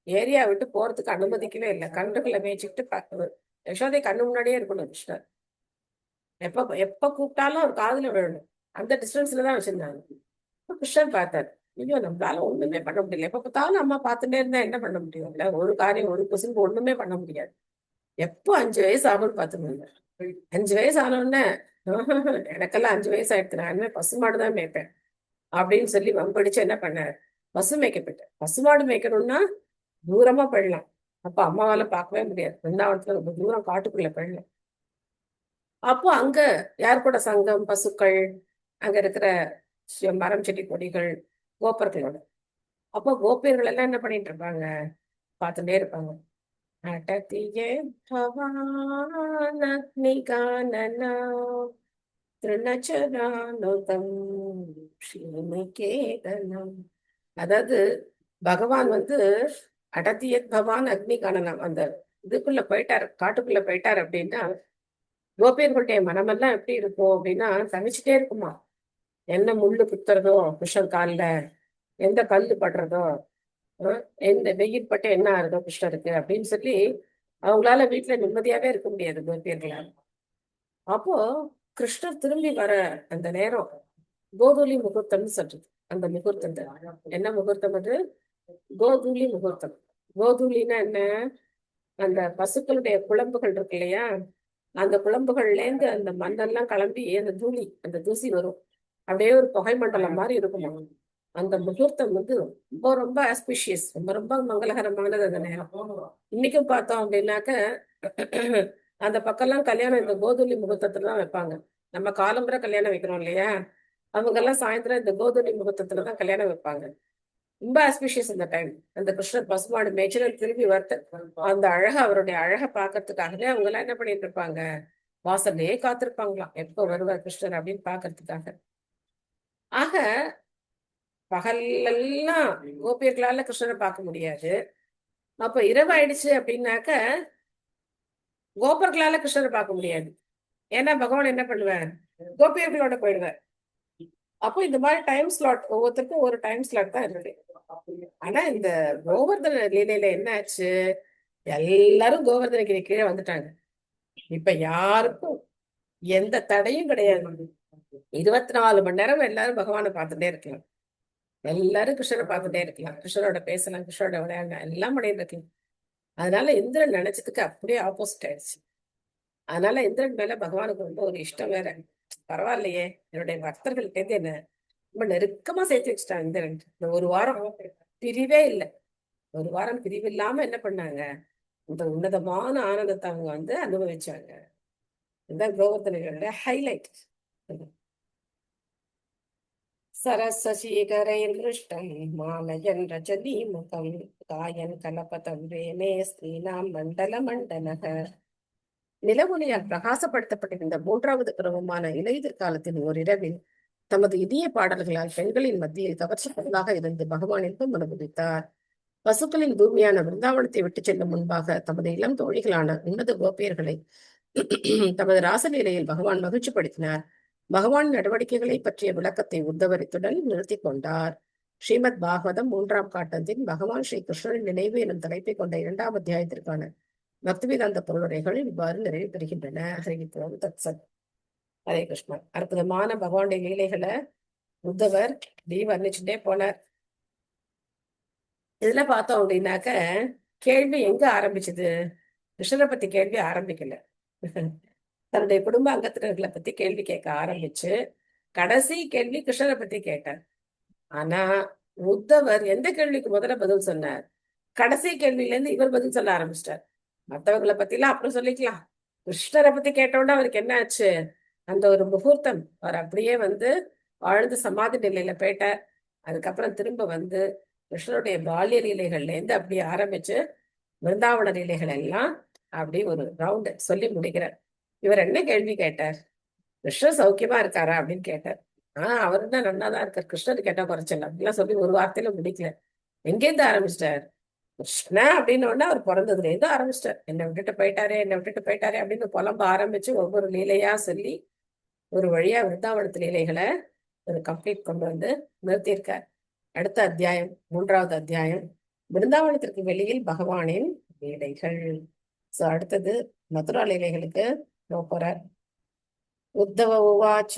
ஏரியா விட்டு போறதுக்கு அனுமதிக்கவே இல்லை. கன்றுகளை மேய்ச்சிக்கிட்டு யசோதை கண்ணு முன்னாடியே இருக்கணும் கிருஷ்ணர். எப்ப எப்ப கூப்பிட்டாலும் ஒரு காதுல விழணும். அந்த டிஸ்டன்ஸ்ல தான் வச்சிருந்தாங்க. கிருஷ்ணர் பார்த்தாரு, ஐயோ நம்மளால ஒண்ணுமே பண்ண முடியல, எப்ப பார்த்தாலும் அம்மா பார்த்துட்டே இருந்தா என்ன பண்ண முடியும், இல்ல ஒரு காரியம் ஒரு கொசுக்கு ஒண்ணுமே பண்ண முடியாது. எப்போ 5 வயசு ஆகும்னு பார்த்துருந்தாங்க. 5 வயசு ஆனோடனே எனக்கெல்லாம் 5 வயசு ஆயிடுச்சு, நான் இனிமே பசுமாடுதான் மேய்ப்பேன் அப்படின்னு சொல்லி வம்படிச்சு என்ன பண்ணாரு, பசு மேய்க்க போயிட்டேன். பசுமாடு மேய்க்கணும்னா தூரமா போயிடலாம். அப்ப அம்மாவால பார்க்கவே முடியாது. பிருந்தாவனத்துல ரொம்ப தூரம் காட்டுக்குள்ள போயிடலாம். அப்போ அங்க யார் கூட சங்கம்? பசுக்கள், அங்க இருக்கிற மரம் செடி கொடிகள், கோப்பர்களோட. அப்போ கோபியர்கள் எல்லாம் என்ன பண்ணிட்டு இருப்பாங்க, பார்த்துட்டே இருப்பாங்க. அடதியே பவான் அக்னிகானனா திருநச்சரானுதம் ஸ்ரீநிகேதனம். அதாவது பகவான் வந்து அடத்தியத் பவான் அக்னி காணலாம், அந்த இதுக்குள்ள போயிட்டார், காட்டுக்குள்ள போயிட்டார் அப்படின்னா கோபியர்களுடைய மனமெல்லாம் எப்படி இருக்கும் அப்படின்னா தவிச்சுட்டே இருக்குமா. என்ன முள்ளு குத்துறதோ கிருஷ்ணர் காலில், எந்த கல்லு படுறதோ, எந்த வெயில் பட்டு என்ன ஆறுதோ கிருஷ்ணருக்கு அப்படின்னு சொல்லி அவங்களால வீட்டுல நிம்மதியாவே இருக்க முடியாது கோபியர்களால். அப்போ கிருஷ்ணர் திரும்பி வர அந்த நேரம் கோதூலி முகூர்த்தம்னு சொல்றது. அந்த முகூர்த்தம் என்ன முகூர்த்தம்? அது கோதூலி முகூர்த்தம். கோதூலின்னா என்ன? அந்த பசுக்களுடைய குழம்புகள் இருக்கு இல்லையா, அந்த குழம்புகள்ல இருந்து அந்த மண்ணெல்லாம் கிளம்பி அந்த தூளி, அந்த தூசி வரும், அப்படியே ஒரு புகை மண்டலம் மாதிரி இருக்குமா. அந்த முகூர்த்தம் வந்து ரொம்ப ரொம்ப ஆஸ்பிஷியஸ், ரொம்ப ரொம்ப மங்களகரமானது அந்த நேரம். இன்னைக்கும் பார்த்தோம் அப்படின்னாக்க அந்த பக்கம்லாம் கல்யாணம் இந்த கோதூலி முகூர்த்தத்துலதான் வைப்பாங்க. நம்ம காலம்பரை கல்யாணம் வைக்கிறோம் இல்லையா, அவங்க எல்லாம் சாயந்தரம் இந்த கோதூலி முகூர்த்தத்துலதான் கல்யாணம் வைப்பாங்க. ரொம்ப ஆஸ்பிஷியஸ் இந்த டைம். அந்த கிருஷ்ணர் பசுமாடு மேய்ச்சல் திரும்பி வரத்து, அந்த அழகை, அவருடைய அழகை பார்க்கறதுக்காகவே அவங்க எல்லாம் என்ன பண்ணிட்டு இருப்பாங்க, வாசல்லையே காத்திருப்பாங்களாம், எப்போ வருவார் கிருஷ்ணர் அப்படின்னு பாக்குறதுக்காக. ஆக பகலெல்லாம் கோபியர்களால கிருஷ்ணரை பார்க்க முடியாது. அப்ப இரவு ஆயிடுச்சு அப்படின்னாக்க கோபர்களால கிருஷ்ணரை பார்க்க முடியாது. ஏன்னா பகவான் என்ன பண்ணுவார், கோபியர்களோட போயிடுவார். அப்போ இந்த மாதிரி டைம் ஸ்லாட் ஒவ்வொருத்தருக்கும் ஒரு டைம் ஸ்லாட் தான் இருக்கு. ஆனா இந்த கோவர்தன லீலையில என்ன ஆச்சு, எல்லாரும் கோவர்தனகிரி கீழே வந்துட்டாங்க. இப்ப யாருக்கும் எந்த தடையும் கிடையாது. 24 மணி நேரம் எல்லாரும் பகவானை பார்த்துட்டே இருக்கலாம். எல்லாரும் கிருஷ்ணரை பார்த்துட்டே இருக்கலாம். கிருஷ்ணரோட பேசலாம், கிருஷ்ணரோட விளையாடலாம், எல்லாம் பண்ணிட்டு இருக்கலாம். அதனால இந்திரன் நினைச்சதுக்கு அப்படியே ஆப்போசிட் ஆயிடுச்சு. அதனால இந்திரன் மேல பகவானுக்கு ரொம்ப ஒரு இஷ்டம் வேற. பரவாயில்லையே, என்னுடைய பக்தர்கள்ட்ட என்ன ரொம்ப நெருக்கமா சேர்த்து வச்சுட்டாங்க இந்திரன். இந்த ஒரு வாரம் பிரிவே இல்லை. ஒரு வாரம் பிரிவு இல்லாம என்ன பண்ணாங்க, இந்த உன்னதமான ஆனந்தத்தை அவங்க அனுபவிச்சாங்க. இதுதான் கோவர்தனகிரியோட ஹைலைட். சரசசீகரைர்மிருஷ்டம் மாலயன் ரஜனீமுகம் காயன் கலபதம் ரேமே ஸ்ரீனாம் மண்டல மண்டலக. நிலவொளியால் பிரகாசப்படுத்தப்பட்டிருந்த 3வது பருவமான இலையுதிர் காலத்தின் ஓரிரவில் தமது இனிய பாடல்களால் பெண்களின் மத்தியில் கவர்ச்சியாக இருந்து பகவான் இன்பம் அனுபவித்தார். பசுக்களின் பூமியான விருந்தாவனத்தை விட்டு செல்லும் முன்பாக தமது இளம் தோழிகளான உன்னத கோபியர்களை தமது ராசலீலையில் பகவான் மகிழ்ச்சிப்படுத்தினார். பகவான் நடவடிக்கைகளை பற்றிய விளக்கத்தை உத்தவரித்துடன் நிறுத்தி கொண்டார். ஸ்ரீமத் பாகவதம் 3ஆம் காண்டத்தின் பகவான் ஸ்ரீ கிருஷ்ணரின் நினைவு எனும் தலைப்பை கொண்ட 2ஆம் அத்தியாயத்திற்கான பக்திவேதாந்த பொருளுரைகள் இவ்வாறு நிறைவு பெறுகின்றன. ஹரிபோம் தத் சத். ஹரே கிருஷ்ணன். அற்புதமான பகவானுடைய லீலைகளை உத்தவர் வர்ணிச்சுட்டே போனார். இதுல பார்த்தோம் அப்படின்னாக்க கேள்வி எங்க ஆரம்பிச்சது, கிருஷ்ணரை பத்தி கேள்வி ஆரம்பிக்கல. தன்னுடைய குடும்ப அங்கத்தினர்களை பத்தி கேள்வி கேட்க ஆரம்பிச்சு கடைசி கேள்வி கிருஷ்ணரை பத்தி கேட்டார். ஆனா உத்தவர் எந்த கேள்விக்கு முதல்ல பதில் சொன்னார், கடைசி கேள்வியில இருந்து இவர் பதில் சொல்ல ஆரம்பிச்சிட்டார். மற்றவர்களை பத்தி எல்லாம் அப்புறம் சொல்லிக்கலாம். கிருஷ்ணரை பத்தி கேட்டோன்னா அவருக்கு என்ன ஆச்சு, அந்த ஒரு முகூர்த்தம் அவர் அப்படியே ஆழ்ந்து சமாதி நிலையில போயிட்டார். அதுக்கப்புறம் திரும்ப கிருஷ்ணருடைய பால்ய லீலைகள்ல இருந்து அப்படியே ஆரம்பிச்சு விருந்தாவன லீலைகள் எல்லாம் அப்படி ஒரு ரவுண்டு சொல்லி முடிக்கிறார். இவர் என்ன கேள்வி கேட்டார், கிருஷ்ணர் சௌக்கியமா இருக்காரா அப்படின்னு கேட்டார். அவரு தான் நன்னாதான் இருக்கார், கிருஷ்ணர் கேட்டா குறைச்சல அப்படிலாம் சொல்லி ஒரு வார்த்தையில முடிக்கல. எங்கேருந்து ஆரம்பிச்சிட்டார், கிருஷ்ணா அப்படின்னு உடனே அவர் பிறந்ததுல இருந்து ஆரம்பிச்சிட்டார். என்னை விட்டுட்டு போயிட்டாரே அப்படின்னு புலம்ப ஆரம்பிச்சு ஒவ்வொரு லீலையா சொல்லி ஒரு வழியா விருந்தாவனத்து லீலைகளை ஒரு கம்ப்ளீட் கொண்டு நிறுத்தியிருக்கார். அடுத்த அத்தியாயம் 3வது அத்தியாயம் விருந்தாவனத்திற்கு வெளியில் பகவானின் லீலைகள். சோ அடுத்தது மதுரா லீலைகளுக்கு போறார். உத்தவ உவாச்ச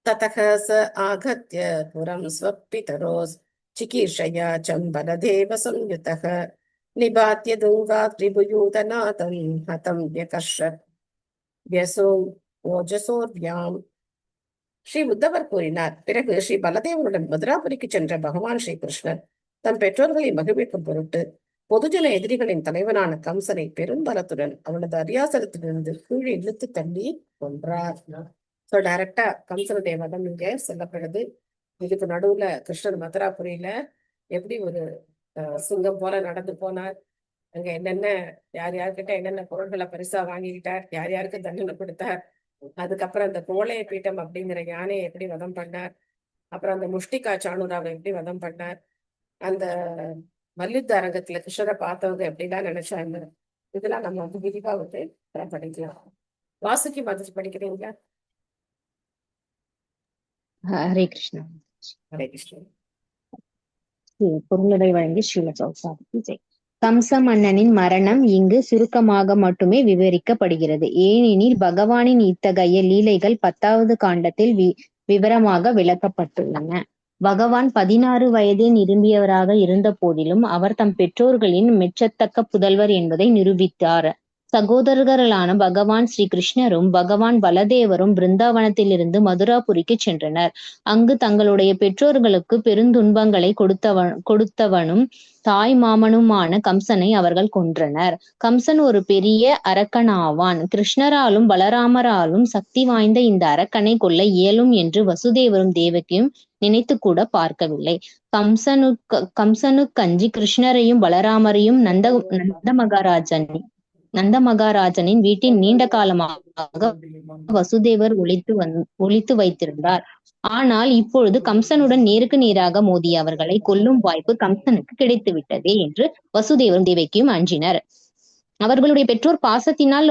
ததக ச ஆகத்ய புரம் ஸ்வப்பிதரோஸ் சிகீர்ஷயா சம்பலதேவ சம்யுதக நிபாத்ய துங்கா திரிபுயூதநாதம் ஹதம் வ்யகர்ஷத் வியசோ ஓஜசோர்யாம். ஸ்ரீ உத்தவர் கூறினார். பிறகு ஸ்ரீ பலதேவனுடன் மதுராபுரிக்கு சென்ற பகவான் ஸ்ரீ கிருஷ்ணர் தன் பெற்றோர்களை மகிழ்விக்கும் பொருட்டு பொதுஜன எதிரிகளின் தலைவனான கம்சனை பெரும் பலத்துடன் அவனது அரியாசனத்திலிருந்து கீழே இழுத்து தள்ளி கொன்றார். சோ டைரக்டா கம்சனுடைய வதம் இங்க சொல்லப்படுது. இதுக்கு நடுவுல கிருஷ்ணர் மதுராபுரியில எப்படி ஒரு சிங்கம் போல நடந்து போனார், அங்க என்னென்ன யார் யார்கிட்ட என்னென்ன பொருள்களை பரிசா வாங்கிக்கிட்டார், யார் யாருக்கு தண்டனை கொடுத்தார், அதுக்கப்புறம் அந்த கோளைய பீட்டம் அப்படிங்கிற யானையை எப்படி வதம் பண்ணார், அப்புறம் அந்த முஷ்டிகா சாணுராவை எப்படி வதம் பண்ணார், அந்த மல்யுத்த அரங்கத்துல கிருஷ்ணரை பார்த்தவங்க எப்படிலாம் நினைச்சாங்க, இதெல்லாம் நம்ம விரிவா படிக்கலாம். வாசுகி மாதிரி படிக்கிறீங்களா? ஹரே கிருஷ்ணா. ஹரே கிருஷ்ணன். பொருளுரை வழங்கி ஸ்ரீல பிரபுபாதுக்கு ஜெய். கம்ச மன்னனின் மரணம் இங்கு சுருக்கமாக மட்டுமே விவரிக்கப்படுகிறது. ஏனெனில் பகவானின் இத்தகைய லீலைகள் 10வது காண்டத்தில் விவரமாக விளக்கப்பட்டுள்ளன. பகவான் 16 வயதே நிரம்பியவராக இருந்த போதிலும் அவர் தம் பெற்றோர்களின் மெச்சத்தக்க புதல்வர் என்பதை நிரூபித்தார். சகோதரர்களான பகவான் ஸ்ரீ கிருஷ்ணரும் பகவான் பலதேவரும் பிருந்தாவனத்திலிருந்து மதுராபுரிக்கு சென்றனர். அங்கு தங்களுடைய பெற்றோர்களுக்கு பெருந்துன்பங்களை கொடுத்தவனும் தாய் மாமனுமான கம்சனை அவர்கள் கொன்றனர். கம்சன் ஒரு பெரிய அரக்கனாவான். கிருஷ்ணராலும் பலராமராலும் சக்தி வாய்ந்த இந்த அரக்கனை கொல்ல இயலும் என்று வசுதேவரும் தேவகியும் நினைத்து கூட பார்க்கவில்லை. கம்சனுக்கஞ்சி கிருஷ்ணரையும் பலராமரையும் நந்த மகாராஜன் நந்த மகாராஜனின் வீட்டில் நீண்ட காலமாக வசுதேவர் ஒளித்து வைத்திருந்தார். ஆனால் இப்பொழுது கம்சனுடன் நேருக்கு நேராக மோதிய அவர்களை கொல்லும் வாய்ப்பு கம்சனுக்கு கிடைத்துவிட்டதே என்று வசுதேவரும் தேவகியும் அஞ்சினர். அவர்களுடைய பெற்றோர் பாசத்தினால்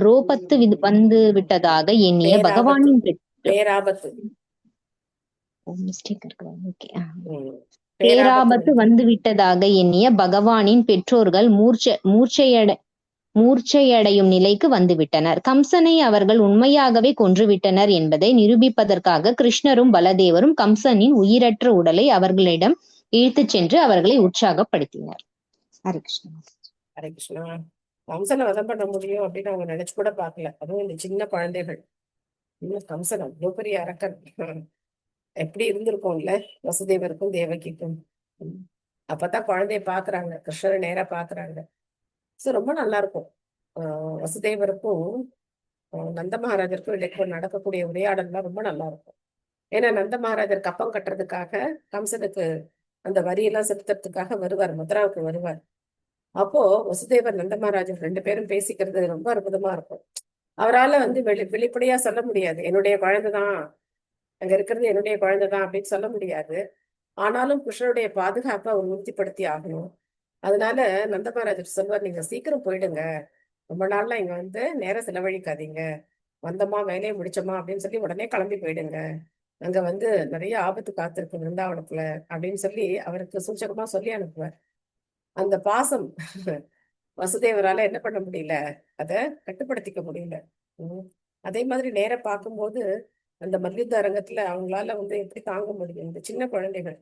ரோபத்து வந்து விட்டதாக எண்ணிய பகவானின் பேராபத்து வந்து விட்டதாக எண்ணிய பகவானின் பெற்றோர்கள் மூர்ச்சையடையும் நிலைக்கு வந்துவிட்டனர். கம்சனை அவர்கள் உண்மையாகவே கொன்றுவிட்டனர் என்பதை நிரூபிப்பதற்காக கிருஷ்ணரும் பலதேவரும் கம்சனின் உயிரற்ற உடலை அவர்களிடம் இழுத்துச் சென்று அவர்களை உற்சாகப்படுத்தினர். ஹரே கிருஷ்ணா. ஹரே கிருஷ்ணா. கம்சனை வதம் பண்ண முடியும் அப்படின்னு அவங்க நினைச்சு கூட பார்க்கல. அதுவும் இந்த சின்ன குழந்தைகள். இன்னும் கம்சன் அவ்வளோ பெரிய அரக்கன் எப்படி இருந்திருக்கும்ல வசுதேவருக்கும் தேவகிக்கும். அப்பதான் குழந்தைய பாக்குறாங்க, கிருஷ்ணரை நேரா பாக்குறாங்க. ஸோ ரொம்ப நல்லா இருக்கும். வசுதேவருக்கும் நந்த மகாராஜருக்கும் இடையே நடக்கக்கூடிய உரையாடல்லாம் ரொம்ப நல்லா இருக்கும். ஏன்னா நந்த மகாராஜர் கப்பம் கட்டுறதுக்காக கம்சனுக்கு அந்த வரியெல்லாம் செலுத்துறதுக்காக வருவார், மதுராவுக்கு வருவார். அப்போ வசுதேவர் நந்த மகாராஜர் 2 பேரும் பேசிக்கிறது ரொம்ப அற்புதமா இருக்கும். அவரால் வந்து வெளிப்படையா சொல்ல முடியாது, என்னுடைய குழந்தைதான் அங்க இருக்கிறது என்னுடைய குழந்தைதான் அப்படின்னு சொல்ல முடியாது. ஆனாலும் கிருஷ்ணனுடைய பாதுகாப்பை அவர் உறுதிப்படுத்தி ஆகணும். அதனால நந்த மகாராஜர் சொல்வார், நீங்க சீக்கிரம் போயிடுங்க, ரொம்ப நாள்லாம் இங்க வந்து நேரம் செலவழிக்காதீங்க, வந்தோமா வேலையை முடிச்சோமா அப்படின்னு சொல்லி உடனே கிளம்பி போயிடுங்க, அங்க வந்து நிறைய ஆபத்து காத்திருக்கு விருந்தாவனத்துல அப்படின்னு சொல்லி அவருக்கு சூச்சகமா சொல்லி அனுப்புவார். அந்த பாசம் வசுதேவரால என்ன பண்ண முடியல, அதை கட்டுப்படுத்திக்க முடியல. அதே மாதிரி நேர பார்க்கும்போது அந்த மல்யுத்த அரங்கத்துல அவங்களால வந்து எப்படி தாங்க முடியும்? இந்த சின்ன குழந்தைகள்,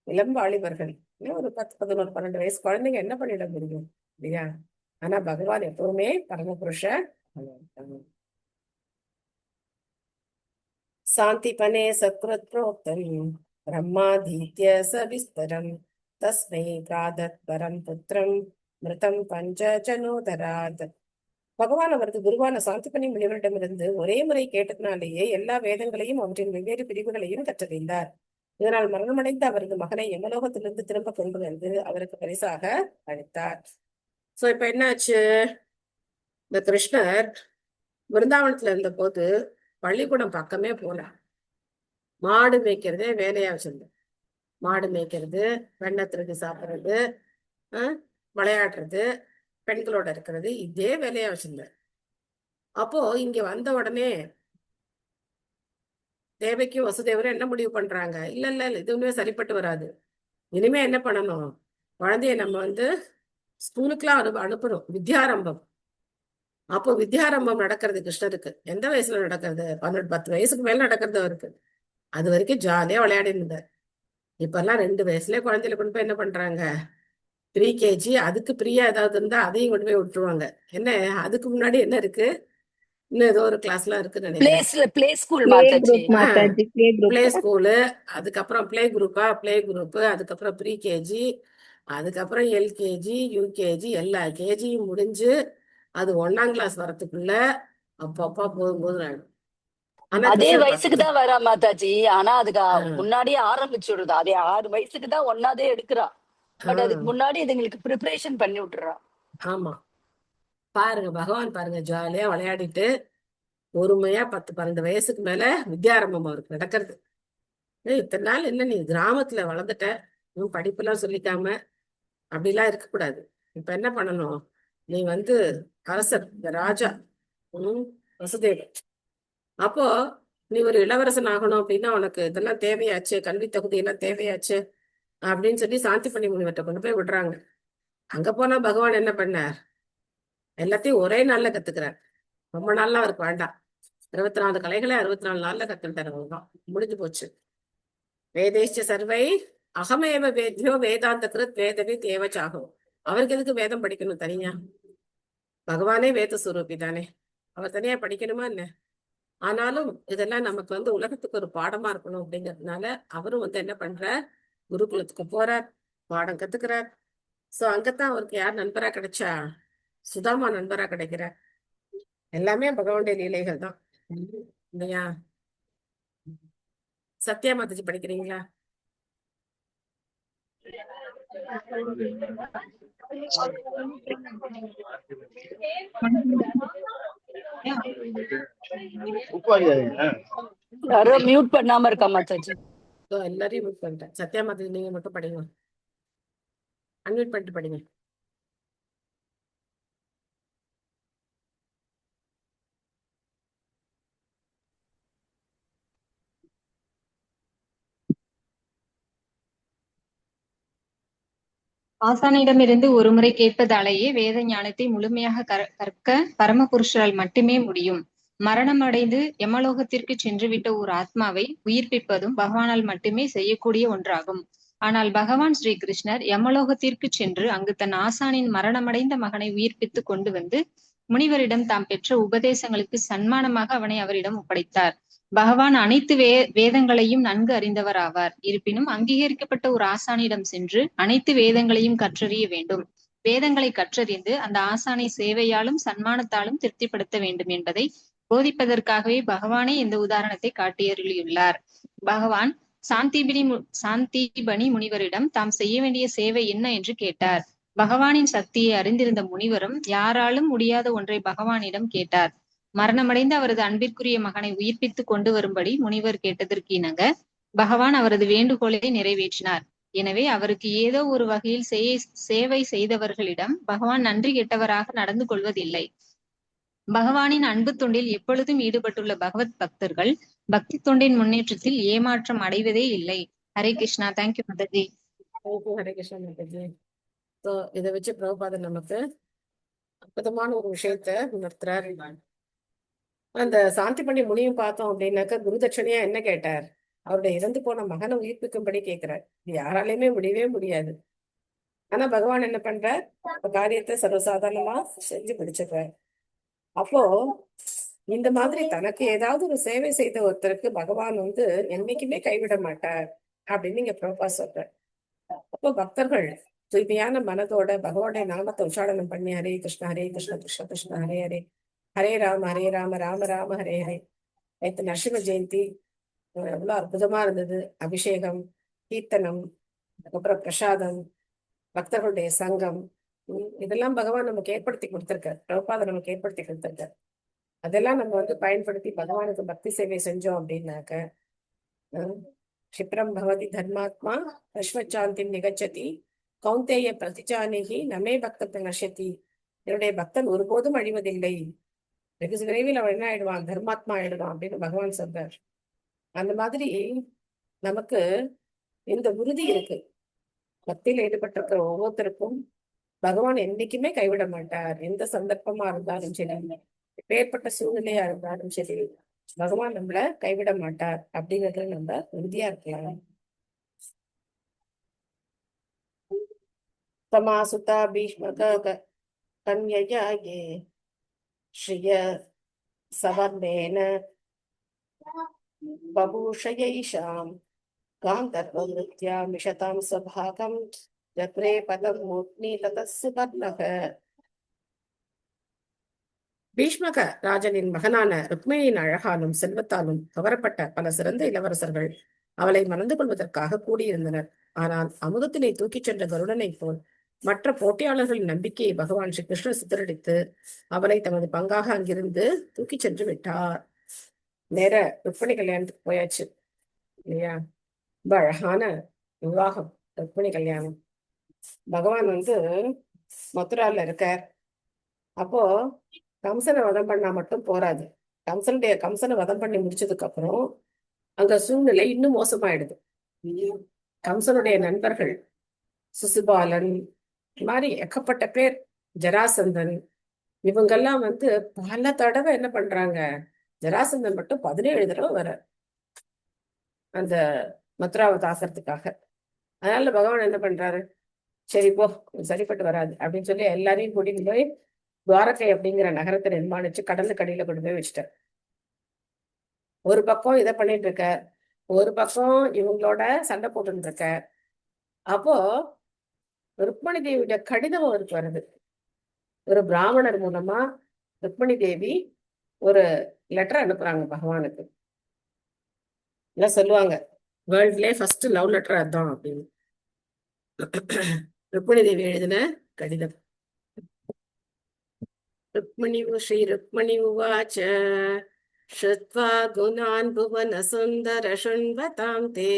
இளம் வாலிபர்கள், ஒரு 10, 11, 12 வயசு குழந்தைங்க என்ன பண்ணிட முடியும் இல்லையா? ஆனா பகவான் எப்பவுமே பரமபுருஷ சாந்தி பனே சக்ருத் புரோக்தம் பிரம்மாதீத்ய சவிஸ்தரம் தஸ்மை பிராதத் பரம் புத்திரம் மிருதம் பஞ்ச ஜனோதராத். பகவான் அவரது குருவான சாந்திபனி முனிவரிடமிருந்து ஒரே முறை கேட்டதினாலேயே எல்லா வேதங்களையும் அவற்றின் வெவ்வேறு பிரிவுகளையும் கற்றறிந்தார். இதனால் மரணமடைந்த அவரது மகனை யமலோகத்திலிருந்து திரும்ப கொண்டு வந்து அவருக்கு பரிசாக அளித்தார். சோ இப்ப என்னாச்சு, இந்த கிருஷ்ணர் விருந்தாவனத்துல இருந்த போது பள்ளிக்கூடம் பக்கமே போல, மாடு மேய்க்கிறதே வேலையா வச்சிருந்தேன். மாடு மேய்க்கிறது, வெண்ணெய் திருடி சாப்பிட்றது, விளையாடுறது, பெண்களோட இருக்கிறது, இதே வேலையா வச்சிருந்தேன். அப்போ இங்க வந்த உடனே தேவகியும் வசுதேவரும் என்ன முடிவு பண்றாங்க, இல்ல இல்ல இதுவுமே சரிப்பட்டு வராது, இனிமே என்ன பண்ணணும், குழந்தைய நம்ம வந்து ஸ்கூலுக்குலாம் அனுப்பணும், வித்யாரம்பம். அப்போ வித்யாரம்பம் நடக்கிறது கிருஷ்ணருக்கு எந்த வயசுல நடக்கிறது? 12, 10 வயசுக்கு மேல நடக்கிறது அவருக்கு. அது வரைக்கும் ஜாலியா விளையாடி இருந்தார். இப்பெல்லாம் 2 வயசுலயே குழந்தையில கொண்டு போய் என்ன பண்றாங்க, ப்ரீ-KG, அதுக்கு பிரியா ஏதாவது இருந்தா அதையும் கொண்டு போய் விட்டுருவாங்க. என்ன அதுக்கு முன்னாடி என்ன இருக்கு, இன்னும் ஏதோ ஒரு கிளாஸ்லாம் இருக்குன்னு நினைக்கிறேன், பிளே ஸ்கூல், பிளே ஸ்கூலு, அதுக்கப்புறம் பிளே குரூப், அதுக்கப்புறம் ப்ரீ-KG, அதுக்கப்புறம் LKG, UKG, எல்லா கேஜியும் முடிஞ்சு அது 1ஆம் கிளாஸ் வரத்துக்குள்ள அப்பப்பா போதும் ஆயிடும். அதே வயசுக்கு தான் வரா மாதாஜி. ஆனா அதுக்கு முன்னாடியே ஆரம்பிச்சுடுறது. அதே 6 வயசுக்கு தான் ஒன்னாதே எடுக்கிறா. பட் அதுக்கு முன்னாடி இதுங்களுக்கு ப்ரிப்பரேஷன் பண்ணி விட்டுறா. ஆமா பாருங்க, பகவான் பாருங்க, ஜாலியா விளையாடிட்டு பொறுமையா 10, 12 வயசுக்கு மேல வித்யாரம்பம் அவருக்கு நடக்கிறது. இத்தனை நாள் என்ன நீ கிராமத்துல வளர்ந்துட்ட, படிப்புலாம் சொல்லிக்காம அப்படிலாம் இருக்கக்கூடாது. இப்ப என்ன பண்ணணும், நீ வந்து அரசர், இந்த ராஜா வசுதேவர், அப்போ நீ ஒரு இளவரசன் ஆகணும் அப்படின்னா உனக்கு இதெல்லாம் தேவையாச்சு, கல்வி தகுதி எல்லாம் தேவையாச்சு அப்படின்னு சொல்லி சாந்திபனி முனிவர்கிட்ட கொண்டு போய் விடுறாங்க. அங்க போனா பகவான் என்ன பண்ணார், எல்லாத்தையும் ஒரே நாள்ல கத்துக்கிறார். ரொம்ப நாள்லாம் அவருக்கு வேண்டாம், 24 கலைகளை 64 நாள்ல கத்துக்கிட்டார். அவ்வளவுதான், முடிஞ்சு போச்சு. வேதேஷ்ட சர்வை அகமேவ வேத்யோ வேதாந்த கிருத் வேதவி தேவச்சாகும். அவருக்கு எதுக்கு வேதம் படிக்கணும் தனியா? பகவானே வேத சுரூபி தானே, அவர் தனியா படிக்கணுமா என்ன? ஆனாலும் இதெல்லாம் நமக்கு வந்து உலகத்துக்கு ஒரு பாடமா இருக்கணும் அப்படிங்கிறதுனால அவரும் வந்து என்ன பண்றார், குருகுலத்துக்கு போறார், பாடம் கத்துக்கிறார். சோ அங்கத்தான் அவருக்கு யார் நண்பரா கிடைச்சா, சுதாமா நண்பரா கிடைக்கிறார். எல்லாமே பகவானுடைய லீலைகள் தான் இல்லையா? சத்யா மாதாஜி படிக்கிறீங்களா? யாரோ மியூட் பண்ணாம இருக்கா மாதாஜி. எல்லாரையும் மியூட் பண்ணிட்டேன். சத்யா மாதாஜி நீங்க மட்டும் படிங்க, அன்மியூட் பண்ணிட்டு படிங்க. ஆசானிடமிருந்து ஒருமுறை கேட்பதாலேயே வேத ஞானத்தை முழுமையாக கற்க பரமபுருஷரால் மட்டுமே முடியும். மரணமடைந்து யமலோகத்திற்கு சென்றுவிட்ட ஒரு ஆத்மாவை உயிர்ப்பிப்பதும் பகவானால் மட்டுமே செய்யக்கூடிய ஒன்றாகும். ஆனால் பகவான் ஸ்ரீ கிருஷ்ணர் யமலோகத்திற்கு சென்று அங்கு தன் ஆசானின் மரணமடைந்த மகனை உயிர்ப்பித்து கொண்டு வந்து முனிவரிடம் தாம் பெற்ற உபதேசங்களுக்கு சன்மானமாக அவனை அவரிடம் ஒப்படைத்தார். பகவான் அனைத்து வேதங்களையும் நன்கு அறிந்தவர் ஆவார். இருப்பினும் அங்கீகரிக்கப்பட்ட ஒரு ஆசானிடம் சென்று அனைத்து வேதங்களையும் கற்றறிய வேண்டும். வேதங்களை கற்றறிந்து அந்த ஆசானை சேவையாலும் சன்மானத்தாலும் திருப்திப்படுத்த வேண்டும் என்பதை போதிப்பதற்காகவே பகவானே இந்த உதாரணத்தை காட்டியருளியுள்ளார். பகவான் சாந்திபனி முனிவரிடம் தாம் செய்ய வேண்டிய சேவை என்ன என்று கேட்டார். பகவானின் சக்தியை அறிந்திருந்த முனிவரும் யாராலும் முடியாத ஒன்றை பகவானிடம் கேட்டார். மரணமடைந்த அவரது அன்பிற்குரிய மகனை உயிர்ப்பித்து கொண்டு வரும்படி முனிவர் கேட்டதற்கு இணங்க பகவான் அவரது வேண்டுகோளை நிறைவேற்றினார். எனவே அவருக்கு ஏதோ ஒரு வகையில் சேவை செய்தவர்களிடம் பகவான் நன்றி கெட்டவராக நடந்து கொள்வதில்லை. பகவானின் அன்பு தொண்டில் எப்பொழுதும் ஈடுபட்டுள்ள பகவத் பக்தர்கள் பக்தி தொண்டின் முன்னேற்றத்தில் ஏமாற்றம் அடைவதே இல்லை. ஹரே கிருஷ்ணா. தேங்க்யூ மாதாஜி. ஹரே கிருஷ்ணா மாதாஜி. ஸோ இதை வச்சு பிரபுபாதர் நமக்கு அற்புதமான ஒரு விஷயத்த உணர்த்துறாரு. அந்த சாந்திபனி முனியும் பார்த்தோம் அப்படின்னாக்க குருதட்சணையா என்ன கேட்டார்? அவருடைய இறந்து போன மகனை உயிர்ப்பிக்கும்படி கேட்கிறார். இது யாராலையுமே முடியவே முடியாது. ஆனா பகவான் என்ன பண்றார்? காரியத்தை சர்வசாதாரணமா செஞ்சு பிடிச்சிடுறார். அப்போ இந்த மாதிரி தனக்கு ஏதாவது ஒரு சேவை செய்த ஒருத்தருக்கு பகவான் என்னைக்குமே கைவிட மாட்டார் அப்படின்னு இங்க பிரபா சொல்றார். அப்போ பக்தர்கள் தூய்மையான மனதோட பகவானுடைய நாமத்தை உச்சாரணம் பண்ணி ஹரே கிருஷ்ணா கிருஷ்ண கிருஷ்ண ஹரே ஹரே ஹரே ராம ராம ராம ஹரே ஹரே. நேற்று நரசிம்ம ஜெயந்தி எவ்வளவு அற்புதமா இருந்தது. அபிஷேகம், கீர்த்தனம், அதுக்கப்புறம் பிரசாதம், பக்தர்களுடைய சங்கம், இதெல்லாம் பகவான் நமக்கு ஏற்படுத்தி கொடுத்திருக்கார். பிரபுபாதர் நமக்கு ஏற்படுத்தி கொடுத்திருக்கார். அதெல்லாம் நம்ம பயன்படுத்தி பகவானுக்கு பக்தி சேவை செஞ்சோம் அப்படின்னாக்க க்ஷிப்ரம் பவதி தர்மாத்மா அஸ்வச்சாந்தி நிகச்சதி கௌந்தேய பிரதிச்சானிகி நமே பக்த நஷ்யதி. என்னுடைய பக்தன் ஒருபோதும் அழிவதில்லை, வெகு விரைவில் அவன் என்ன ஆயிடுவான்? தர்மாத்மா ஆயிடுவான் அப்படின்னு பகவான் சொல்றார். அந்த மாதிரி நமக்கு இந்த உறுதி இருக்கு. பக்தியில ஈடுபட்டிருக்கிற ஒவ்வொருத்தருக்கும் பகவான் என்னைக்குமே கைவிட மாட்டார். எந்த சந்தர்ப்பமா இருந்தாலும் சரி, எப்பேற்பட்ட சூழ்நிலையா இருந்தாலும் சரி, பகவான் நம்மள கைவிட மாட்டார் அப்படிங்கறதுல நம்ம உறுதியா இருக்கலாம். தமாசுதா பீஷ்மக கன்யயாயே ஸ்ரீய சவர்ணேன பபூஷயைஷாம் காந்தர்வ நித்யா மிஷதாம் சபாகம் ஜப்ரே பதம் மூர்த்தி ததஸ்ஸு பர்ணக. பீஷ்மக ராஜனின் மகனான ருக்மிணியின் அழகாலும் செல்வத்தாலும் கவரப்பட்ட பல சிறந்த இளவரசர்கள் அவளை மணந்து கொள்வதற்காக கூடியிருந்தனர். ஆனால் அமுதத்தினை தூக்கிச் சென்ற கருடனை போல் மற்ற போட்டியாளர்களின் நம்பிக்கையை பகவான் ஸ்ரீ கிருஷ்ணர் சித்தரடித்து அவளை தமது பங்காக அங்கிருந்து தூக்கிச் சென்று விட்டார். நேர ருக்மிணி கல்யாணத்துக்கு போயாச்சு இல்லையா? ரொம்ப அழகான விவாகம் ருக்மிணி கல்யாணம். பகவான் மதுரால இருக்கார். அப்போ கம்சனை வதம் பண்ணா மட்டும் போராது. கம்சனை வதம் பண்ணி முடிச்சதுக்கு அப்புறம் அங்க சூழ்நிலை இன்னும் மோசமாயிடுது. கம்சனுடைய நண்பர்கள் சிசுபாலன், இந்த மாதிரி ஏகப்பட்ட பேர், ஜராசந்தன், இவங்கெல்லாம் பல தடவை என்ன பண்றாங்க? ஜராசந்தன் மட்டும் 17 தடவை வர அந்த மதுராவை தாக்கிறதுக்காக. அதனால பகவான் என்ன பண்றாரு? சரி போ, சரிப்பட்டு வராது அப்படின்னு சொல்லி எல்லாரையும் கூட்டிட்டு போய் துவாரகை அப்படிங்கிற நகரத்தை நிர்மாணிச்சு கடலுக்கு அடியில கொண்டு போய் வச்சுட்டார். ஒரு பக்கம் இதை பண்ணிட்டு இருக்க, ஒரு பக்கம் இவங்களோட சண்டை போட்டு இருக்க. அப்போ ருக்மணி தேவியுடைய கடிதம் அவருக்கு வருது. ஒரு பிராமணர் மூலமா ருக்மணி தேவி ஒரு லெட்டர் அனுப்புறாங்க பகவானுக்கு. எல்லாம் சொல்லுவாங்க, வேர்ல்ட்லயே ஃபர்ஸ்ட் லவ் லெட்டர் அதுதான் அப்படின்னு. ருக்மிணி தேவி எழுதின கடிதம். ஸ்ரீ ருக்மிணி உவாச்ச ஸ்ருத்வா குணான் புவன சுந்தர சுண்வதாம் தே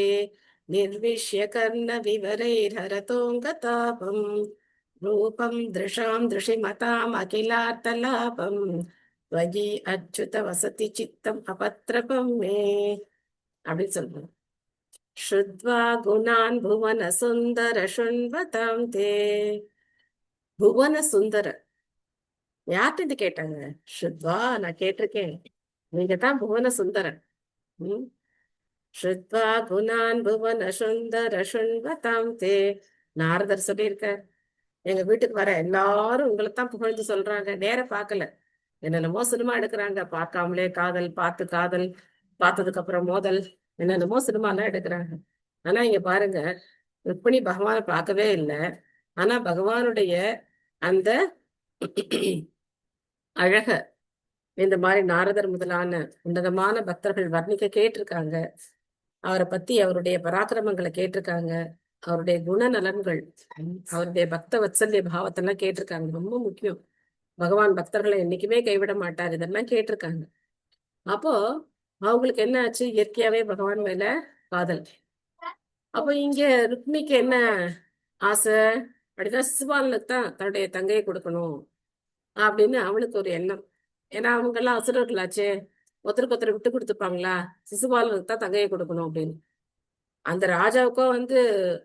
நிர்விஷ்ய கர்ண விவரைர்ஹரதோங்கதாபம் ரூபம் திருஷாம் திருஷிமதாம் அகிலார்த்தலாபம் வஜி அச்சுத வசதி சித்தம் அபத்ரபம் மே அப்படின்னு சொல்றோம். ஸ்ருத்வா குணான் புவன சுந்தர சுண்வதாம் தே. புவன சுந்தர யார்கிட்ட இது கேட்டாங்க? ஸ்ருத்வா, நான் கேட்டிருக்கேன், நீங்க தான் புவன சுந்தரன். ஸ்ருத்வா குணான் புவன சுந்தர சுண்வதாம் தே. நாரதர் சொல்லியிருக்கார், எங்க வீட்டுக்கு வர எல்லாரும் உங்களைத்தான் புகழ்ந்து சொல்றாங்க. நேர பார்க்கல, என்னென்னமோ சினிமா எடுக்கிறாங்க, பார்க்காமலே காதல், பார்த்து காதல், பார்த்ததுக்கு அப்புறம் மோதல், என்னென்னமோ சினிமா எல்லாம் எடுக்கிறாங்க. ஆனா இங்க பாருங்க, ருக்மிணி பகவானை பார்க்கவே இல்லை. ஆனா பகவானுடைய அந்த அழக இந்த மாதிரி நாரதர் முதலான உன்னதமான பக்தர்கள் வர்ணிக்க கேட்டிருக்காங்க. அவரை பத்தி அவருடைய பராக்கிரமங்களை கேட்டிருக்காங்க. அவருடைய குணநலன்கள், அவருடைய பக்த வத்சல்ய பாவத்தெல்லாம் கேட்டிருக்காங்க. ரொம்ப முக்கியம். பகவான் பக்தர்களை என்னைக்குமே கைவிட மாட்டார், இதெல்லாம் கேட்டிருக்காங்க. அப்போ அவங்களுக்கு என்ன ஆச்சு? இயற்கையாவே பகவான் மேல காதல். அப்போ இங்க ருக்மிக்கு என்ன ஆசை? அப்படிதான் சிசுபாலனுக்கு தான் தன்னுடைய தங்கையை கொடுக்கணும் அப்படின்னு அவளுக்கு ஒரு எண்ணம். ஏன்னா அவங்க எல்லாம் அசுரர்களாச்சே, ஒருத்தருக்கு ஒருத்தர் விட்டு கொடுத்துப்பாங்களா? சிசுபாலனுக்கு தான் தங்கையை கொடுக்கணும் அப்படின்னு. அந்த ராஜாவுக்கும்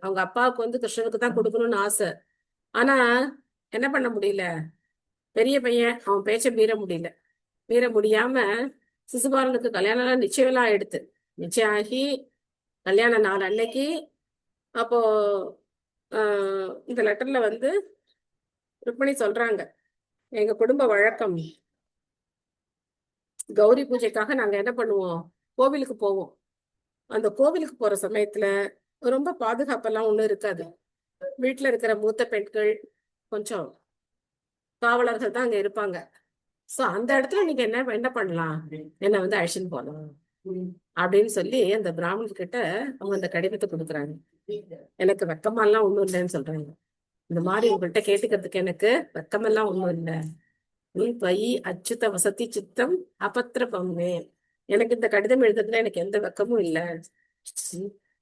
அவங்க அப்பாவுக்கு கிருஷ்ணனுக்கு தான் கொடுக்கணும்னு ஆசை. ஆனா என்ன பண்ண முடியல, பெரிய பையன், அவன் பேச்ச மீற முடியல. மீற முடியாம சிசுபாலனுக்கு கல்யாணம் எல்லாம் நிச்சயம் எல்லாம் எடுத்து நிச்சயம் ஆகி கல்யாண நாள் அன்னைக்கு அப்போ இந்த லெட்டர்ல ருக்மிணி சொல்றாங்க, எங்க குடும்ப வழக்கம், கௌரி பூஜைக்காக நாங்க என்ன பண்ணுவோம், கோவிலுக்கு போவோம். அந்த கோவிலுக்கு போற சமயத்துல ரொம்ப பாதுகாப்பெல்லாம் ஒண்ணும் இருக்காது. வீட்டுல இருக்கிற மூத்த பெண்கள் கொஞ்சம் காவலர்கள் தான் அங்க இருப்பாங்க. சோ அந்த இடத்துல நீங்க என்ன பண்ணலாம், என்ன அழிச்சுன்னு போகலாம் அப்படின்னு சொல்லி அந்த பிராமணர் கிட்ட அவங்க அந்த கடிதத்தை கொடுக்குறாங்க. எனக்கு வெக்கமெல்லாம் ஒண்ணும் இல்லைன்னு சொல்றாங்க. இந்த மாதிரி உங்கள்கிட்ட கேட்டுக்கிறதுக்கு எனக்கு வெக்கமெல்லாம் ஒண்ணும் இல்லை. பை அச்சுத வசதி சித்தம் அபத்திரபம்மே. எனக்கு இந்த கடிதம் எழுதுறதுல எனக்கு எந்த வெக்கமும் இல்லை.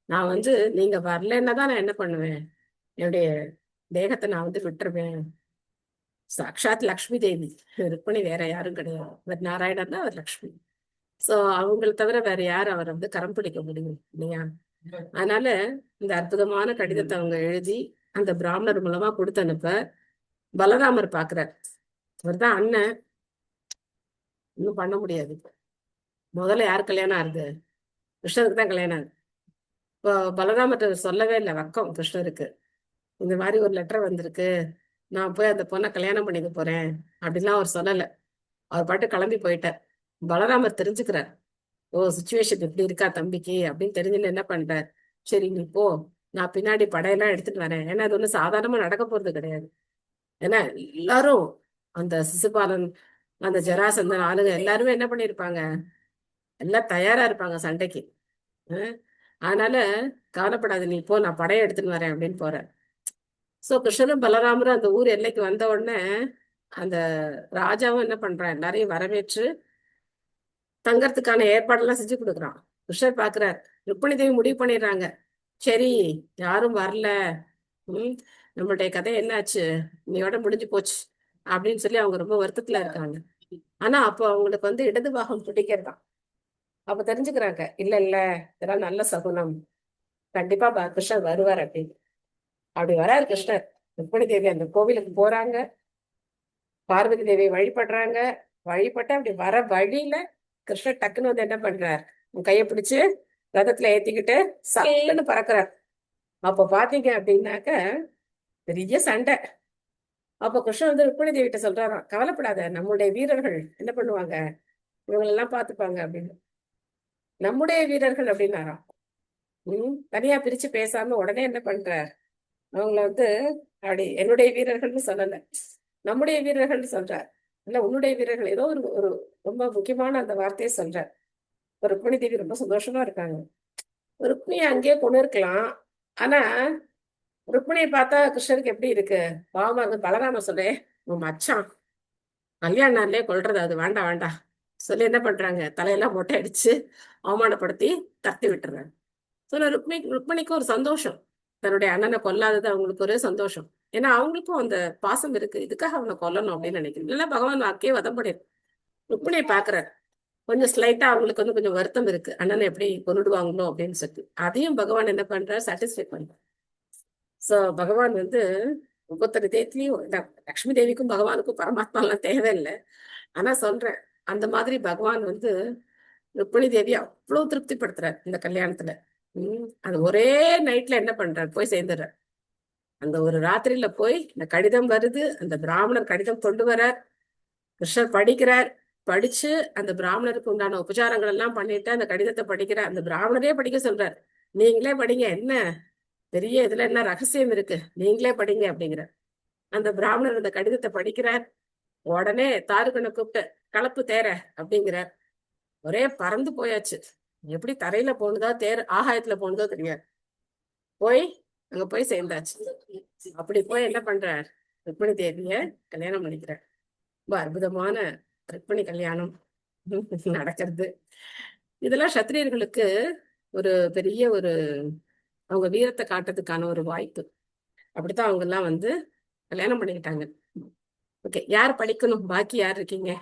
நான் நீங்க வரலன்னா தான் நான் என்ன பண்ணுவேன், என்னுடைய தேகத்தை நான் விட்டுருவேன். சாட்சாத் லக்ஷ்மி தேவி ருக்மிணி, வேற யாரும் கிடையாது. அவர் நாராயணன் தான், அவர் லக்ஷ்மி. சோ அவங்களை தவிர வேற யார் அவரை கரம் பிடிக்க முடியும் இல்லையா? அதனால இந்த அற்புதமான கடிதத்தை அவங்க எழுதி அந்த பிராமணர் மூலமா கொடுத்து அனுப்ப பலராமர் பாக்குறார். அவர் தான் அண்ணன், இன்னும் பண்ண முடியாது. முதல்ல யார் கல்யாணம் ஆகுது? கிருஷ்ணருக்கு தான் கல்யாணம் ஆகுது. இப்போ பலராமர் சொல்லவே இல்லை வக்கம் கிருஷ்ணருக்கு, இந்த மாதிரி ஒரு லெட்டர் வந்திருக்கு, நான் போய் அந்த பொண்ணை கல்யாணம் பண்ணிக்க போறேன் அப்படின்லாம் அவர் சொல்லலை. அவர் பாட்டு கிளம்பி போயிட்டார். பலராமர் தெரிஞ்சுக்கிறார், ஓ சுச்சுவேஷன் இப்படி இருக்கா தம்பிக்கு அப்படின்னு தெரிஞ்சுன்னு என்ன பண்றார், சரி நீ போ, நான் பின்னாடி படையெல்லாம் எடுத்துட்டு வரேன். ஏன்னா அது ஒன்றும் சாதாரணமா நடக்க போறது கிடையாது. ஏன்னா எல்லாரும் அந்த சிசுபாலன், அந்த ஜராசந்தன் ஆளுங்க எல்லாருமே என்ன பண்ணிருப்பாங்க, எல்லாம் தயாரா இருப்பாங்க சண்டைக்கு. அதனால கவலைப்படாது, நீ போ, நான் படையை எடுத்துட்டு வரேன் அப்படின்னு போறேன். சோ கிருஷ்ணரும் பலராமரும் அந்த ஊர் எல்லைக்கு வந்த உடனே அந்த ராஜாவும் என்ன பண்றான், எல்லாரையும் வரவேற்று தங்கறதுக்கான ஏற்பாடெல்லாம் செஞ்சு கொடுக்குறான். கிருஷ்ணர் பாக்குறார், ருக்மிணி தேவி முடிவு பண்ணிடுறாங்க, சரி யாரும் வரல, நம்மளுடைய கதை என்னாச்சு, நீயோட முடிஞ்சு போச்சு அப்படின்னு சொல்லி அவங்க ரொம்ப வருத்தத்துல இருக்காங்க. ஆனா அப்போ அவங்களுக்கு இடது பாகம் பிடிக்கிறதான். அப்ப தெரிஞ்சுக்கிறாங்க, இல்ல இல்ல இதெல்லாம் நல்ல சகுனம், கண்டிப்பா கிருஷ்ணர் வருவார் அப்படின்னு. அப்படி வராரு கிருஷ்ணர். ருக்மிணி தேவி அந்த கோவிலுக்கு போறாங்க, பார்வதி தேவியை வழிபடுறாங்க. வழிபட்டு அப்படி வர வழியில கிருஷ்ணர் டக்குன்னு என்ன பண்றார், கையை பிடிச்சு ரதத்துல ஏத்திக்கிட்டு சல்லுன்னு பறக்குறார். அப்ப பாத்தீங்க அப்படின்னாக்க பெரிய சண்டை. அப்ப கிருஷ்ணன் ருக்மிணி தேவிட்ட சொல்றாராம், கவலைப்படாத, நம்முடைய வீரர்கள் என்ன பண்ணுவாங்க, இவங்களெல்லாம் பாத்துப்பாங்க அப்படின்னு. நம்முடைய வீரர்கள் அப்படின்னாராம். தனியா பிரிச்சு பேசாம உடனே என்ன பண்றார், அவங்கள அப்படி என்னுடைய வீரர்கள்னு சொல்லல, நம்முடைய வீரர்கள்னு சொல்றார். இல்ல உன்னுடைய வீரர்கள், ஏதோ ஒரு ரொம்ப முக்கியமான அந்த வார்த்தையை சொல்றார். ருக்மிணி தேவி ரொம்ப சந்தோஷமா இருக்காங்க. ருக்மிணியை அங்கேயே கொண்டு இருக்கலாம், ஆனா ருக்மிணியை பார்த்தா கிருஷ்ணருக்கு எப்படி இருக்கு? பாவமா இருக்கு. பலராம சொல்றேன், உன் மச்சான் கல்யாண நாள்லயே கொல்றது, அது வேண்டாம் வேண்டாம் சொல்லி என்ன பண்றாங்க, தலையெல்லாம் மொட்டை அடிச்சு அவமானப்படுத்தி தத்தி விட்டுறாங்க. சொல்ல ருக்மிணிக்கு ஒரு சந்தோஷம், தன்னுடைய அண்ணனை கொல்லாதது அவங்களுக்கு ஒரு சந்தோஷம். ஏன்னா அவங்களுக்கும் அந்த பாசம் இருக்கு, இதுக்காக அவனை கொல்லணும் அப்படின்னு நினைக்கிறேன். இல்லைன்னா பகவான் வாக்கே வதப்படி ருக்மிணியை பாக்குறாரு. கொஞ்சம் ஸ்லைட்டா அவங்களுக்கு வந்து கொஞ்சம் வருத்தம் இருக்கு, அண்ணனை எப்படி கொண்டுடுவாங்களோ அப்படின்னு சொல்லி. அதையும் பகவான் என்ன பண்றாரு, சாட்டிஸ்ஃபை பண்றார். சோ பகவான் வந்து ஒவ்வொருத்தர் இதயத்திலையும் லக்ஷ்மி தேவிக்கும் பகவானுக்கும் பரமாத்மாலாம் தேவையில்லை. ஆனா சொல்றேன், அந்த மாதிரி பகவான் வந்து ருக்மிணி தேவி அவ்வளவு திருப்திப்படுத்துறாரு இந்த கல்யாணத்துல. அது ஒரே நைட்ல என்ன பண்றாரு, போய் சேர்ந்துடுறார். அந்த ஒரு ராத்திரியில போய் இந்த கடிதம் வருது, அந்த பிராமணர் கடிதம் கொண்டு வரார், கிருஷ்ணர் படிக்கிறார். படிச்சு அந்த பிராமணருக்கு உண்டான உபச்சாரங்கள் எல்லாம் பண்ணிட்டு அந்த கடிதத்தை படிக்கிறார். அந்த பிராமணரே படிக்க சொல்றார், நீங்களே படிங்க, என்ன பெரிய இதுல என்ன ரகசியம் இருக்கு, நீங்களே படிங்க அப்படிங்கிற. அந்த பிராமணர் அந்த கடிதத்தை படிக்கிறார். உடனே தாருகனை கூப்பிட்டு கலப்பு தேர அப்படிங்கிறார். ஒரே பறந்து போயாச்சு, எப்படி தரையில போனதோ தேர் ஆகாயத்துல போனதோ தெரியாது. போய் அங்க போய் சேர்ந்தாச்சு. அப்படி போய் என்ன பண்றார், ருக்மிணி தேவிய கல்யாணம் பண்ணிக்கிறார். ரொம்ப அற்புதமான ருக்மிணி கல்யாணம் நடக்கிறது. இதெல்லாம் சத்திரியர்களுக்கு ஒரு பெரிய ஒரு அவங்க வீரத்தை காட்டுறதுக்கான ஒரு வாய்ப்பு. அப்படித்தான் அவங்க எல்லாம் வந்து கல்யாணம் பண்ணிக்கிட்டாங்க. ஓகே, யார் படிக்கணும், பாக்கி யார் இருக்கீங்க?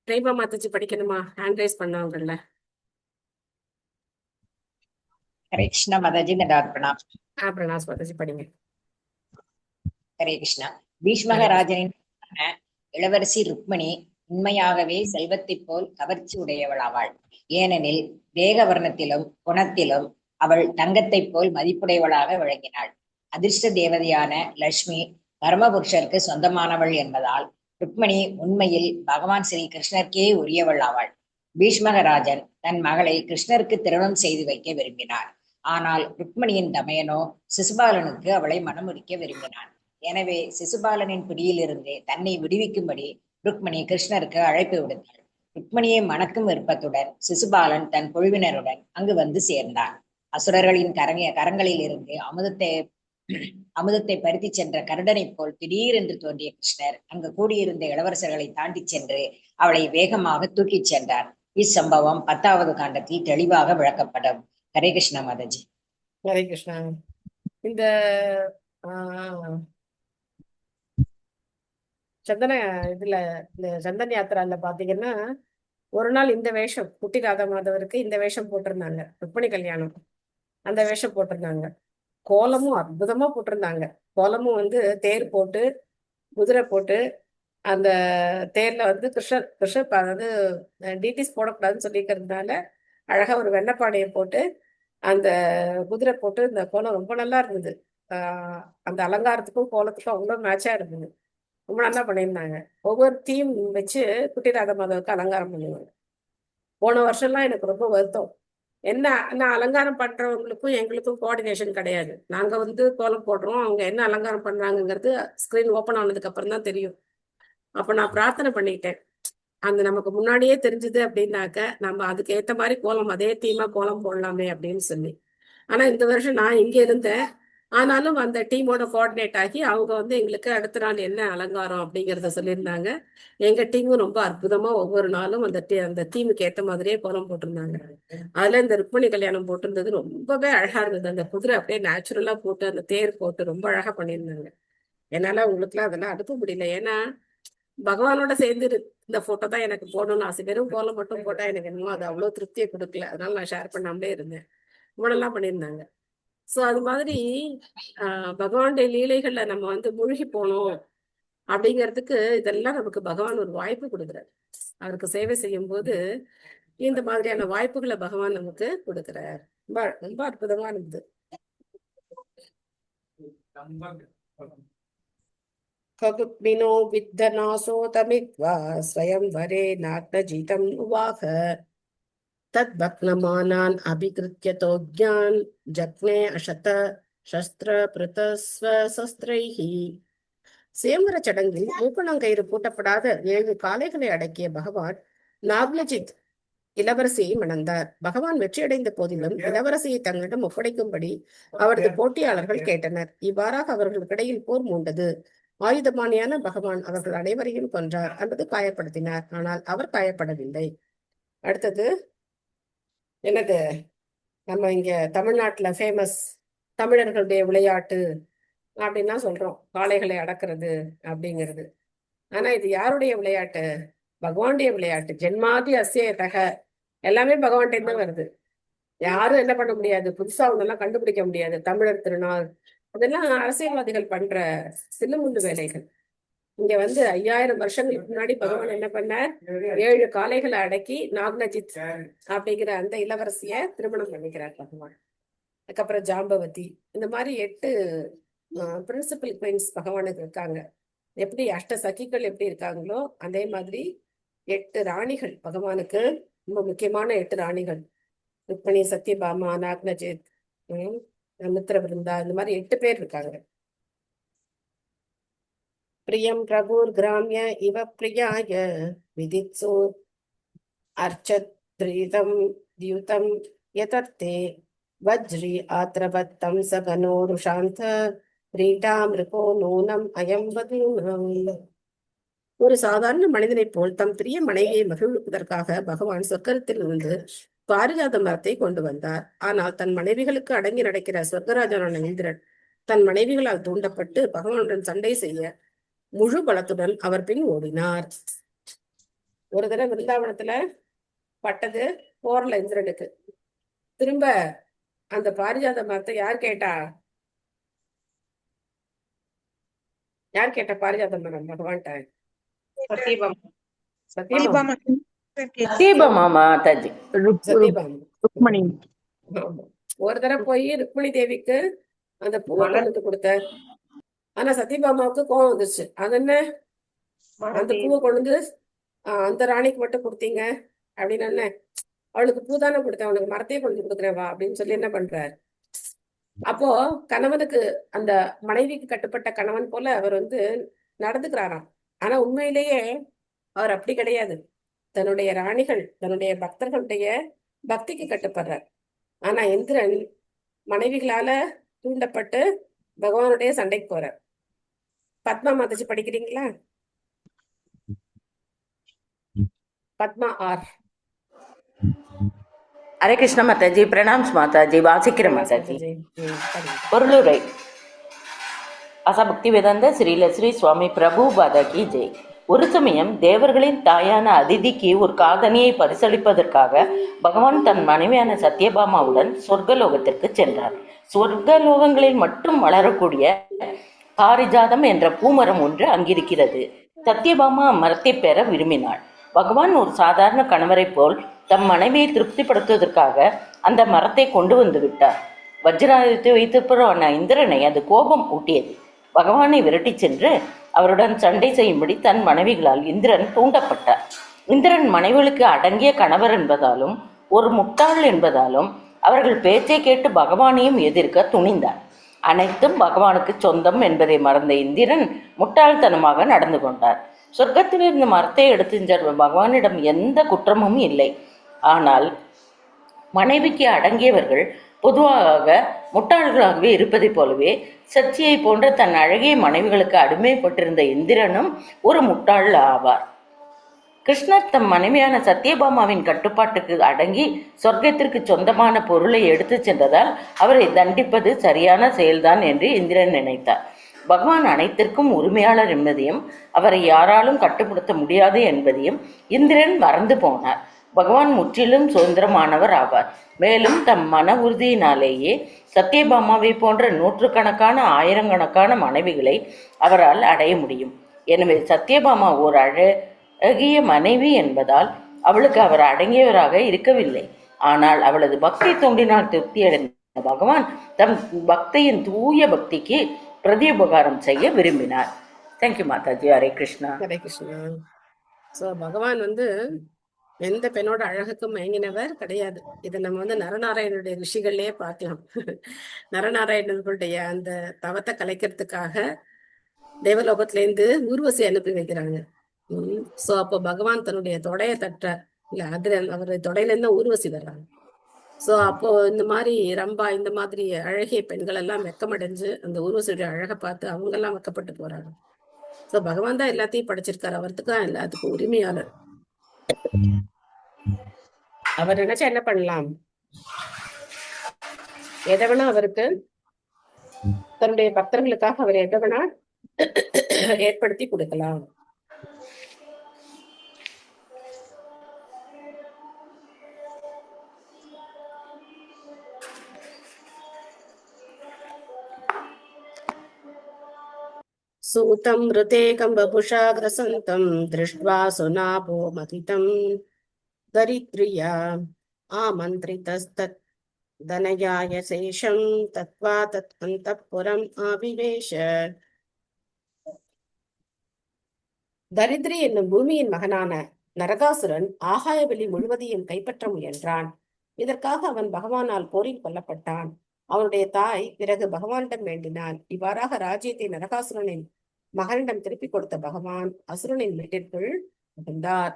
பிரேமா மாதாஜி படிக்கணுமா? ஹேண்ட் ரைஸ் பண்ணவங்கல்ல. ஹரே கிருஷ்ணா மாதாஜி, தண்டாவத் பிரணாம். பிரணாஸ் மாதாஜி படிங்க. ஹரே கிருஷ்ணா. பீஷ்மகராஜனின் இளவரசி ருக்மிணி உண்மையாகவே செல்வத்தைப் போல் கவர்ச்சி உடையவளாவாள். ஏனெனில் தேக வர்ணத்திலும் குணத்திலும் அவள் தங்கத்தைப் போல் மதிப்புடையவளாக விளங்கினாள். அதிர்ஷ்ட தேவதையான லட்சுமி பரமபுருஷருக்கு சொந்தமானவள் என்பதால் ருக்மிணி உண்மையில் பகவான் ஸ்ரீ கிருஷ்ணருக்கே உரியவள் ஆவாள். பீஷ்மகராஜன் தன் மகளை கிருஷ்ணருக்கு திருமணம் செய்து வைக்க விரும்பினார். ஆனால் ருக்மிணியின் தமையனோ சிசுபாலனுக்கு அவளை மணமுடிக்க விரும்பினான். எனவே சிசுபாலனின் பிடியிலிருந்து தன்னை விடுவிக்கும்படி ருக்மிணி கிருஷ்ணருக்கு அழைப்பு விடுத்தாள். ருக்மிணியை மணக்கும் விருப்பத்துடன் சிசுபாலன் தன் குழுவினருடன் அங்கு வந்து சேர்ந்தான். அசுரர்களின் கரங்களில் இருந்து அமுதத்தை பருத்தி சென்ற கருடனை போல் திடீரென்று தோன்றிய கிருஷ்ணர் அங்கு கூடியிருந்த இளவரசர்களை தாண்டி சென்று அவளை வேகமாக தூக்கிச் சென்றார். இச்சம்பவம் 10வது காண்டத்தில் தெளிவாக விளக்கப்படும். ஹரே கிருஷ்ணா மாதாஜி. ஹரே கிருஷ்ணா. இந்த சந்தன இதுல இந்த சந்தன் யாத்திரால பாத்தீங்கன்னா ஒரு நாள் இந்த வேஷம் குட்டி ராதா மாதவருக்கு இந்த வேஷம் போட்டிருந்தாங்க. ருக்மிணி கல்யாணம் அந்த வேஷம் போட்டிருந்தாங்க. கோலமும் அற்புதமா போட்டிருந்தாங்க. கோலமும் வந்து தேர் போட்டு குதிரை போட்டு அந்த தேர்ல வந்து கிருஷ்ணர் அதாவது டிடிஸ் போடக்கூடாதுன்னு சொல்லிக்கிறதுனால அழகா ஒரு வெள்ளப்பாடையை போட்டு அந்த குதிரை போட்டு இந்த கோலம் ரொம்ப நல்லா இருந்தது. அந்த அலங்காரத்துக்கும் கோலத்துக்கும் அவ்வளோ மேட்சா இருந்தது. ரொம்ப நல்லா பண்ணியிருந்தாங்க. ஒவ்வொரு தீம் வச்சு குட்டி ராதா மாதவுக்கு அலங்காரம் பண்ணுவாங்க. போன வருஷம்லாம் எனக்கு ரொம்ப வருத்தம். என்ன நான் அலங்காரம் பண்றவங்களுக்கும் எங்களுக்கும் கோஆர்டினேஷன் கிடையாது. நாங்க வந்து கோலம் போடுறோம், அவங்க என்ன அலங்காரம் பண்றாங்கிறது ஸ்கிரீன் ஓப்பன் ஆனதுக்கு அப்புறம் தான் தெரியும். அப்ப நான் பிரார்த்தனை பண்ணிக்கிட்டேன், அந்த நமக்கு முன்னாடியே தெரிஞ்சது அப்படின்னாக்க நம்ம அதுக்கு ஏத்த மாதிரி கோலம் அதே தீமா கோலம் போடலாமே அப்படின்னு சொல்லி. ஆனா இந்த வருஷம் நான் இங்க இருந்தேன், ஆனாலும் அந்த டீமோட கோஆர்டினேட் ஆகி அவங்க வந்து எங்களுக்கு அடுத்த நாள் என்ன அலங்காரம் அப்படிங்கிறத சொல்லியிருந்தாங்க. எங்க டீமும் ரொம்ப அற்புதமா ஒவ்வொரு நாளும் அந்த தீமுக்கு ஏத்த மாதிரியே கோலம் போட்டிருந்தாங்க. அதுல இந்த ருக்மிணி கல்யாணம் போட்டிருந்தது ரொம்பவே அழகா இருந்தது. அந்த குதிரை அப்படியே நேச்சுரலா போட்டு அந்த தேர் போட்டு ரொம்ப அழகா பண்ணியிருந்தாங்க. என்னால உங்களுக்குலாம் அதெல்லாம் அனுப்ப முடியல, ஏன்னா பகவானோட சேர்ந்து இந்த போட்டோ தான் எனக்கு போடணும்னு ஆசை. வெறும் கோலம் மட்டும் போட்டா எனக்கு என்னமோ அது அவ்வளவு திருப்தியை கொடுக்கல. அதனால நான் ஷேர் பண்ணாமலே இருந்தேன். இவ்வளவு பண்ணியிருந்தாங்க. சோ அது மாதிரி பகவானுடைய லீலைகள்ல நம்ம வந்து மூழ்கி போனோம் அப்படிங்கிறதுக்கு இதெல்லாம் நமக்கு பகவான் ஒரு வாய்ப்பு கொடுக்குறாரு. அவருக்கு சேவை செய்யும் போது இந்த மாதிரியான வாய்ப்புகளை பகவான் நமக்கு கொடுக்கிறார். ரொம்ப ரொம்ப அற்புதமா இருந்தது. ககுத்மினோ வித்தநாசோ தமித்வா ஸ்வயம் வரே நாக்னஜிதம் உவாக தத் பக்னமானான் அபிகிருத்யதோக்ஞான் ஜக்னே அசத சஸ்திர பிரதஸ்வ சஸ்திரைஹி. சேமர சடங்கில் மூக்கணங்கயிறு பூட்டப்படாத 7 காளைகளை அடக்கிய பகவான் நாக்னஜித் இளவரசியை மணந்தார். பகவான் வெற்றியடைந்த போதிலும் இளவரசியை தங்களிடம் ஒப்படைக்கும்படி அவரது போட்டியாளர்கள் கேட்டனர். இவ்வாறாக அவர்களுக்கிடையில் போர் மூண்டது. ஆயுதபாணியான பகவான் அவர்கள் அனைவரையும் கொன்றார் அல்லது காயப்படுத்தினார். ஆனால் அவர் காயப்படவில்லை. அடுத்தது என்னது, நம்ம இங்க தமிழ்நாட்டுல ஃபேமஸ் தமிழர்களுடைய விளையாட்டு அப்படின்னா சொல்றோம், காளைகளை அடக்கிறது அப்படிங்கிறது. ஆனா இது யாருடைய விளையாட்டு? பகவானுடைய விளையாட்டு. ஜென்மாதி அஸ்ய தக, எல்லாமே பகவான்கிட்ட தான் வருது. யாரும் என்ன பண்ண முடியாது, புதுசா ஒன்னெல்லாம் கண்டுபிடிக்க முடியாது. தமிழர் திருநாள் அதெல்லாம் அரசியல்வாதிகள் பண்ற சில்லுமுண்டு வேலைகள். இங்க 5000 வருஷங்களுக்கு முன்னாடி பகவான் என்ன பண்ணார்? 7 காளைகளை அடக்கி நாக்னஜித் அப்படிங்கிற அந்த இளவரசிய திருமணம் பண்ணிக்கிறார் பகவான். அதுக்கப்புறம் ஜாம்பவதி, இந்த மாதிரி 8 பிரின்சிபல் குயின்ஸ் பகவானுக்கு இருக்காங்க. எப்படி அஷ்ட சகிகள் எப்படி இருக்காங்களோ அதே மாதிரி 8 ராணிகள் பகவானுக்கு, ரொம்ப முக்கியமான 8 ராணிகள். ருக்மிணி, சத்யபாமா, நாக்னஜித், மித்ரவிருந்தா, இந்த மாதிரி 8 பேர் இருக்காங்க. பிரியம் பிரபுர் கிராமிய இவ பிரியாய விதித்சு அர்ச்சத்ரீதம் தியுதம் யதர்த்தே வஜ்ரி ஆத்ரவத்தம் சகனோ ருஷாந்த ரீடாமிருகோ நூனம் அயம் வதூனம். ஒரு சாதாரண மனிதனைப் போல் தம் பிரிய மனைவியை மகிழ்விப்பதற்காக பகவான் சொர்க்கத்தில் இருந்து பாரிஜாத மரத்தை கொண்டு வந்தார். ஆனால் தன் மனைவிகளுக்கு அடங்கி நடக்கிற சொர்க்கராஜனான இந்திரன் தன் மனைவிகளால் தூண்டப்பட்டு பகவானுடன் சண்டை செய்ய முழு பலத்துடன் அவர் பின் ஓடினார். ஒரு தடவை விருந்தாவனத்துல பட்டது போர்ல இந்திரனுக்கு. திரும்ப அந்த பாரிஜாத மரத்தை யார் கேட்டா? யார் கேட்ட பாரிஜாத மரம் பகவான்கிட்ட? சத்யபாமா. சத்யபாமா மாதாஜி. சத்யபாமா. ருக்மணி. ஆமா. ஒரு தடவை போய் ருக்மிணி தேவிக்கு அந்த பூவை கொண்டு கொடுத்தார். ஆனா சத்யபாமாவுக்கு கோவம் வந்துச்சு. அது என்ன, அந்த பூவை கொண்டு அந்த ராணிக்கு மட்டும் கொடுத்தீங்க அப்படின்னு. என்ன, அவளுக்கு பூ தானே கொடுத்தேன், அவனுக்கு மரத்தையே கொண்டு கொடுக்குறேன் வா அப்படின்னு சொல்லி என்ன பண்றாரு. அப்போ கணவனுக்கு, அந்த மனைவிக்கு கட்டுப்பட்ட கணவன் போல அவர் நடந்துக்கிறாராம். ஆனா உண்மையிலேயே அவர் அப்படி கிடையாது. தன்னுடைய ராணிகள், தன்னுடைய பக்தர்களுடைய பக்திக்கு கட்டுப்படுறார். ஆனா இந்திரன் மனைவிகளால தூண்டப்பட்டு பகவானுடைய சண்டைக்கு போறார். பத்மா மாதாஜி படிக்கிறீங்களா? பத்மா ஆர். ஹரே கிருஷ்ண மாதாஜி. பிரணாம்ஸ் மாதாஜி. வாசிக்கிற மாதாஜி. பொருளுரை. ஆசா பக்தி வேதாந்த ஸ்ரீல ஸ்ரீ சுவாமி பிரபுபாதா கி ஜெய். ஒரு சமயம் தேவர்களின் தாயான அதிதிக்கு ஒரு காதணியை பரிசளிப்பதற்காக பகவான் தன் மனைவியான சத்யபாமாவுடன் சொர்க்கலோகத்திற்கு சென்றார். சொர்க்கலோகங்களில் மட்டும் வளரக்கூடிய பாரிஜாதம் என்ற பூமரம் ஒன்று அங்கிருக்கிறது. சத்யபாமா அம்மரத்தை பெற விரும்பினாள். பகவான் ஒரு சாதாரண கணவரை போல் தம் மனைவியை திருப்திப்படுத்துவதற்காக அந்த மரத்தை கொண்டு வந்து விட்டார். வஜ்ராயுதத்தை வைத்திருப்பவரான இந்திரனை அது கோபம் ஊட்டியது. பகவானை விரட்டி சென்று அவருடன் சண்டை செய்யும்படி தன் மனைவிகளால் இந்திரன் தூண்டப்பட்டார். இந்திரன் மனைவிகளுக்கு அடங்கிய கணவர் என்பதாலும் ஒரு முட்டாள் என்பதாலும் அவர்கள் பேச்சை கேட்டு பகவானையும் எதிர்க்க துணிந்தார். அனைத்தும் பகவானுக்கு சொந்தம் என்பதை மறந்த இந்திரன் முட்டாள்தனமாக நடந்து கொண்டார். சொர்க்கத்திலிருந்து மரத்தை எடுத்து சென்ற பகவானிடம் எந்த குற்றமும் இல்லை. ஆனால் மனைவிக்கு அடங்கியவர்கள் பொதுவாக முட்டாள்களாகவே இருப்பதைப் போலவே சச்சியை போன்ற தன் அழகிய மனைவிகளுக்கு அடிமைப்பட்டிருந்த இந்திரனும் ஒரு முட்டாள் ஆவார். கிருஷ்ணர் தம் மனைவியான சத்யபாமாவின் கட்டுப்பாட்டுக்கு அடங்கி சொர்க்கத்திற்கு சொந்தமான பொருளை எடுத்து சென்றதால் அவரை தண்டிப்பது சரியான செயல்தான் என்று இந்திரன் நினைத்தார். பகவான் அனைத்திற்கும் உரிமையாளர் என்பதையும் அவரை யாராலும் கட்டுப்படுத்த முடியாது என்பதையும் இந்திரன் மறந்து போனார். பகவான் முற்றிலும் சுதந்திரமானவர் ஆவார். மேலும் தம் மன உறுதியினாலேயே சத்யபாமாவை போன்ற நூற்றுக்கணக்கான ஆயிரக்கணக்கான மனைவிகளை அவரால் அடைய முடியும். எனவே சத்யபாமா ஓர் அழகிய மனைவி என்பதால் அவளுக்கு அவர் அடங்கியவராக இருக்கவில்லை. ஆனால் அவளது பக்தி தொண்டினால் திருப்தியடைந்த பகவான் தம் பக்தியின் தூய பக்திக்கு பிரதியுபகாரம் செய்ய விரும்பினார். தேங்க்யூ மாதாஜி. ஹரே கிருஷ்ணா. ஹரே கிருஷ்ணா. சோ பகவான் எந்த பெண்ணோட அழகுக்கும் மயங்கினவர் கிடையாது. இதை நம்ம நரநாராயணனுடைய ரிஷிகள்லயே பார்க்கலாம். நரநாராயணர்களுடைய அந்த தவத்தை கலைக்கிறதுக்காக தேவலோகத்திலேருந்து ஊர்வசி அனுப்பி வைக்கிறாங்க. சோ அப்போ பகவான் தன்னுடைய தொடைய தட்டுறார். இல்ல அதுல அவர் தொடையில இருந்தா ஊர்வசி வர்றாங்க. சோ அப்போ இந்த மாதிரி ரம்பா இந்த மாதிரி அழகிய பெண்கள் எல்லாம் வெக்கமடைஞ்சு அந்த ஊர்வசியுடைய அழகை பார்த்து அவங்க எல்லாம் வெக்கப்பட்டு போறாங்க. சோ பகவான் தான் எல்லாத்தையும் படைச்சிருக்காரு, அவருக்கு தான் எல்லாத்துக்கும் உரிமையாளர். அவர் நினைச்சா என்ன பண்ணலாம், எதை வேணா அவருக்கு தன்னுடைய பக்தர்களுக்காக அவர் எதை வேணா ஏற்படுத்தி கொடுக்கலாம். सूतं ऋतेकं बभुषा ग्रसन्तं दृष्ट्वा सुनाभो मथितं दरिद्र्या आमन्त्रितस्तत् धनयाय शेषं तत्त्वा तत्अन्तःपुरम् आविवेश. தரித்திரி என்னும் பூமியின் மகனான நரகாசுரன் ஆகாயவெளி முழுவதையும் கைப்பற்ற முயன்றான். இதற்காக அவன் பகவானால் போரில் கொல்லப்பட்டான். அவனுடைய தாய் பிறகு பகவானிடம் வேண்டினான். இவ்வாறாக ராஜ்யத்தை நரகாசுரனின் மகனிடம் திருப்பி கொடுத்த பகவான் அசுரனின் வீட்டிற்குள் புகுந்தார்.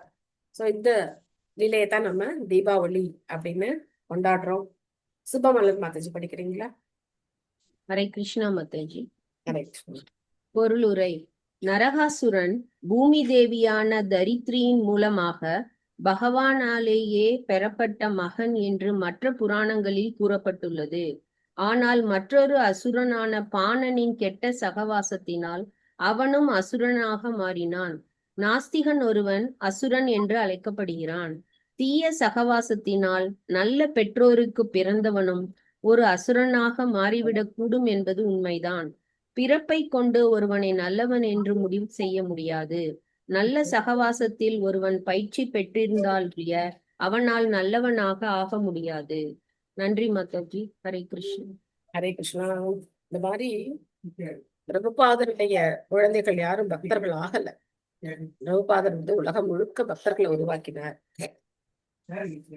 சோ இந்த லீலையை தான் நம்ம தீபாவளி அப்படின்னு கொண்டாடுறோம். சுபமலர் மாதாஜி படிக்கிறீங்களா? ஹரே கிருஷ்ணா மாதாஜி. கரெக்ட். பொருளுரை. நரகாசுரன் பூமி தேவியான தரித்ரியின் மூலமாக பகவானாலேயே பெறப்பட்ட மகன் என்று மற்ற புராணங்களில் கூறப்பட்டுள்ளது. ஆனால் மற்றொரு அசுரனான பாணனின் கெட்ட சகவாசத்தினால் அவனும் அசுரனாக மாறினான். நாஸ்திகன் ஒருவன் அசுரன் என்று அழைக்கப்படுகிறான். தீய சகவாசத்தினால் நல்ல பெற்றோருக்கு பிறந்தவனும் ஒரு அசுரனாக மாறிவிடக்கூடும் என்பது உண்மைதான். பிறப்பை கொண்டு ஒருவனை நல்லவன் என்று முடிவு செய்ய முடியாது. நல்ல சகவாசத்தில் ஒருவன் பயிற்சி பெற்றிருந்தால் அவனால் நல்லவனாக ஆக முடியாது. நன்றி மாதாஜி. ஹரே கிருஷ்ணா. ஹரே கிருஷ்ணா. இந்த மாதிரி பிரபுபாதருடைய குழந்தைகள் யாரும் பக்தர்கள் ஆகல. பிரபுபாதர் உலகம் முழுக்க பக்தர்களை உருவாக்கினார்.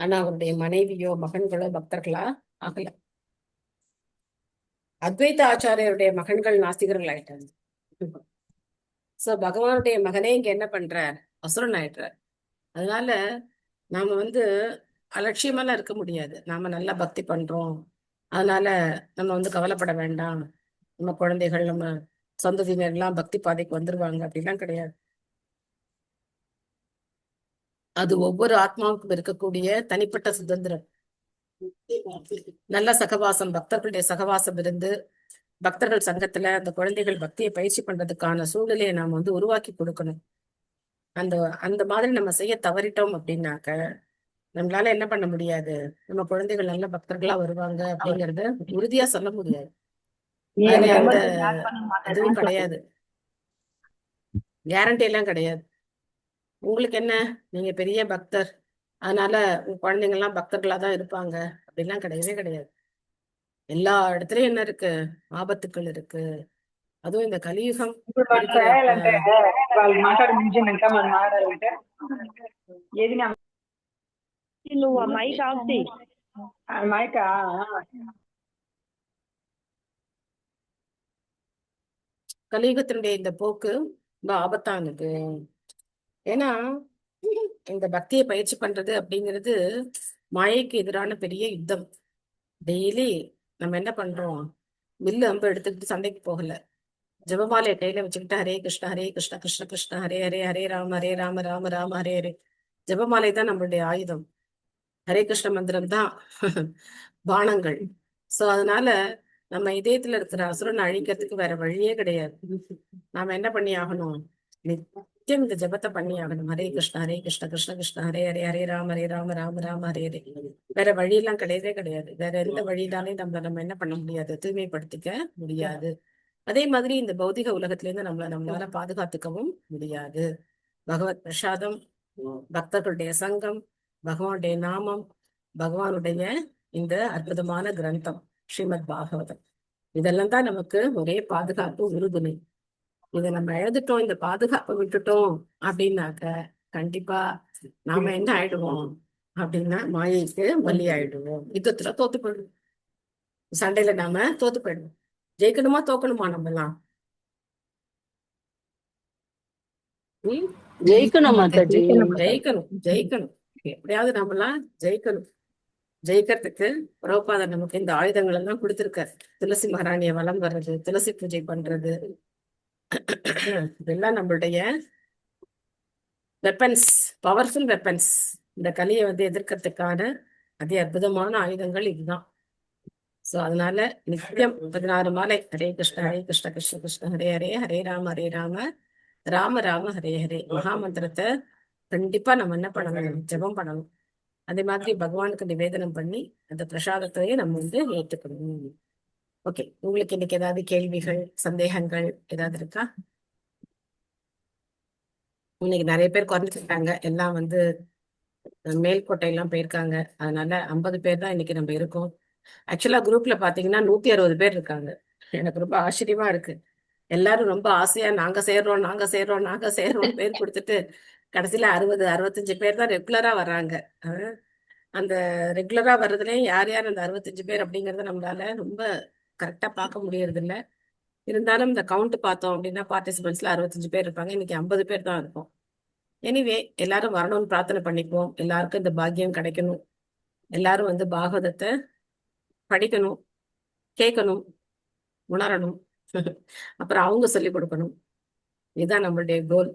ஆனா அவருடைய மனைவியோ மகன்களோ பக்தர்களா ஆகல. அத்வைத ஆச்சாரியருடைய மகன்கள் நாஸ்திகர்கள் ஆயிட்டாங்க. சோ பகவானுடைய மகனே இங்க என்ன பண்றார், அசுரன் ஆயிட்டார். அதனால நாம அலட்சியமெல்லாம் இருக்க முடியாது. நாம நல்லா பக்தி பண்றோம், அதனால நம்ம கவலைப்பட வேண்டாம், நம்ம குழந்தைகள் நம்ம சொந்தத்தினர் எல்லாம் பக்தி பாதைக்கு வந்துருவாங்க அப்படிலாம் கிடையாது. அது ஒவ்வொரு ஆத்மாவுக்கும் இருக்கக்கூடிய தனிப்பட்ட சுதந்திரம். நல்ல சகவாசம், பக்தர்களுடைய சகவாசம் இருந்து பக்தர்கள் சங்கத்துல அந்த குழந்தைகள் பக்தியை பயிற்சி பண்றதுக்கான சூழ்நிலையை நாம உருவாக்கி கொடுக்கணும். அந்த மாதிரி நம்ம செய்ய தவறிட்டோம் அப்படின்னாக்க நம்மளால என்ன பண்ண முடியாது, நம்ம குழந்தைகள் நல்ல பக்தர்களா வருவாங்க அப்படிங்கறத உறுதியா சொல்ல முடியாது. அதுல எந்த இதுவும் கிடையாது, கேரண்டி எல்லாம் கிடையாது. உங்களுக்கு என்ன, நீங்க பெரிய பக்தர் அதனால உங்க குழந்தைங்க எல்லாம் பக்தர்களா தான் இருப்பாங்க அப்படிலாம் கிடையவே கிடையாது. எல்லா இடத்துலயும் என்ன இருக்கு, ஆபத்துக்கள் இருக்கு. அதுவும் இந்த கலியுகம் கலியுகத்தினுடைய இந்த போக்கு ரொம்ப ஆபத்தானது. ஏன்னா இந்த பக்தியை பயிற்சி பண்றது அப்படிங்கிறது மாயைக்கு எதிரான பெரிய யுத்தம். டெய்லி நம்ம என்ன பண்றோம், வில்லு அம்பு எடுத்துக்கிட்டு சண்டைக்கு போகல, ஜபமாலையை கையில வச்சுக்கிட்டு ஹரே கிருஷ்ணா ஹரே கிருஷ்ணா கிருஷ்ண கிருஷ்ணா ஹரே ஹரே ஹரே ராம ராம ராம ஹரே ஹரே. ஜபமாலை தான் நம்மளுடைய ஆயுதம், ஹரே கிருஷ்ண மந்திரம் தான் பானங்கள். சோ அதனால நம்ம இதயத்துல இருக்கிற அசுரனை அழிக்கிறதுக்கு வேற வழியே கிடையாது. நாம என்ன பண்ணி ஆகணும், நித்தியம் இந்த ஜபத்தை பண்ணி ஆகணும். ஹரே கிருஷ்ணா கிருஷ்ண கிருஷ்ண ஹரே ஹரே ஹரே ராம ராம ராம ஹரே ஹரே. வேற வழியெல்லாம் கிடையவே கிடையாது. வேற எந்த வழியினாலையும் நம்ம என்ன பண்ண முடியாது, தூய்மைப்படுத்திக்க முடியாது. அதே மாதிரி இந்த பௌதிக உலகத்துல இருந்து நம்மளால பாதுகாத்துக்கவும் முடியாது. பகவத் பிரசாதம், பக்தர்களுடைய சங்கம், பகவானுடைய நாமம், பகவானுடைய இந்த அற்புதமான கிரந்தம் ஸ்ரீமத் பாகவதம், இதெல்லாம் தான் நமக்கு ஒரே பாதுகாப்பு, உறுதுணை. இதை நம்ம எழுதிட்டோம், இந்த பாதுகாப்பை விட்டுட்டோம் அப்படின்னாக்க கண்டிப்பா நாம என்ன ஆயிடுவோம் அப்படின்னா மாயைக்கு பலி ஆயிடுவோம். யுத்தத்துல தோத்து போயிடுவோம், சண்டையில நாம தோத்து போயிடுவோம். ஜெயிக்கணுமா தோக்கணுமா, நம்ம எல்லாம் ஜெயிக்கணும் மாதாஜி, ஜெயிக்கணும் ஜெயிக்கணும். எப்படியாவது நம்மலாம் ஜெயிக்கணும். ஜெயிக்கிறதுக்கு பிரபுபாதர் நமக்கு இந்த ஆயுதங்கள் எல்லாம் கொடுத்திருக்காரு. துளசி மகாராணிய வலம் வர்றது, துளசி பூஜை பண்றது, இதெல்லாம் நம்மளுடைய வெப்பன்ஸ், பவர்ஃபுல் வெப்பன்ஸ். இந்த கலியை எதிர்க்கிறதுக்கான அதி அற்புதமான ஆயுதங்கள் இதுதான். சோ அதனால நித்தியம் 16 மாலை ஹரே கிருஷ்ண கிருஷ்ண கிருஷ்ண ஹரே ஹரே, ஹரே ராம ராம ராம ஹரே ஹரே மகாமந்திரத்தை கண்டிப்பா நம்ம என்ன பண்ணணும், ஜெபம் பண்ணணும். அதே மாதிரி பகவானுக்கு நிவேதனம் பண்ணி அந்த பிரசாதத்தையே நம்ம ஏற்றுக்கணும். ஓகே, உங்களுக்கு இன்னைக்கு ஏதாவது கேள்விகள், சந்தேகங்கள் ஏதாவது இருக்கா? இன்னைக்கு நிறைய பேர் குறைஞ்சிருக்காங்க, எல்லாம் மேல்கோட்டையெல்லாம் போயிருக்காங்க. அதனால 50 பேர் தான் இன்னைக்கு நம்ம இருக்கோம். ஆக்சுவலா குரூப்ல பாத்தீங்கன்னா 160 பேர் இருக்காங்க. எனக்கு ரொம்ப ஆச்சரியமா இருக்கு. எல்லாரும் ரொம்ப ஆசையா நாங்க சேர்றோம் பேர் கொடுத்துட்டு கடைசியில 60-65 பேர் தான் ரெகுலரா வர்றாங்க. அந்த ரெகுலரா வர்றதுலயும் யார் யார் அந்த 65 பேர் அப்படிங்கறத நம்மளால ரொம்ப கரெக்டா பார்க்க முடியறது இல்ல. இருந்தாலும் இந்த கவுண்ட் பார்த்தோம் அப்படின்னா பார்ட்டிசிபென்ட்ஸ்ல 65 பேர் இருப்பாங்க. இன்னைக்கு 50 பேர் தான் இருக்கும். எனிவே எல்லாரும் வரணும்னு பிரார்த்தனை பண்ணிக்குவோம். எல்லாருக்கும் இந்த பாக்கியம் கிடைக்கணும். எல்லாரும் பாகவதத்தை படிக்கணும், கேட்கணும், உணரணும், அப்புறம் அவங்க சொல்லிக் கொடுக்கணும். இதுதான் நம்மளுடைய கோல்.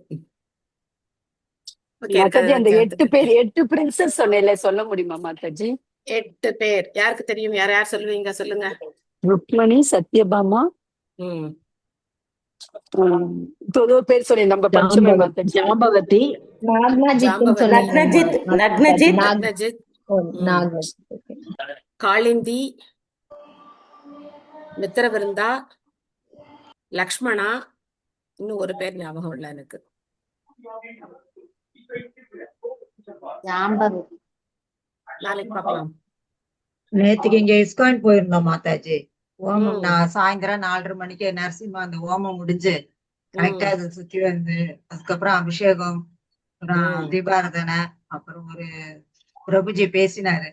மாதாஜி, அந்த 8 பிரின்சஸ் சொன்னேன்ல, சொல்ல முடியுமா மாதாஜி? 8 பேர் யாருக்கு தெரியும்? யார் யார் சொல்லுவீங்க? சொல்லுங்க. ருக்மணி, சத்யபாமா, பேர் சொல்லி நம்ம பஞ்சமே மாதாஜி. ஜாம்பவதி, நக்னஜித், காளிந்தி, மித்திரவிருந்தா, லக்ஷ்மணா, இன்னும் ஒரு பேர் ஞாபகம் இல்ல எனக்கு. நாளைக்கு பார்க்கலாம். நேத்துக்கு இங்க இஸ்கான் போயிருந்தோம் மாதாஜி. ஓமம் நான் சாயந்தரம் 4:30 மணிக்கு நரசிம்மா அந்த ஓமம் முடிஞ்சு கரெக்டா அதை சுத்தி வந்து அதுக்கப்புறம் அபிஷேகம், அப்புறம் தீபாரதனை, அப்புறம் ஒரு பிரபுஜி பேசினாரு.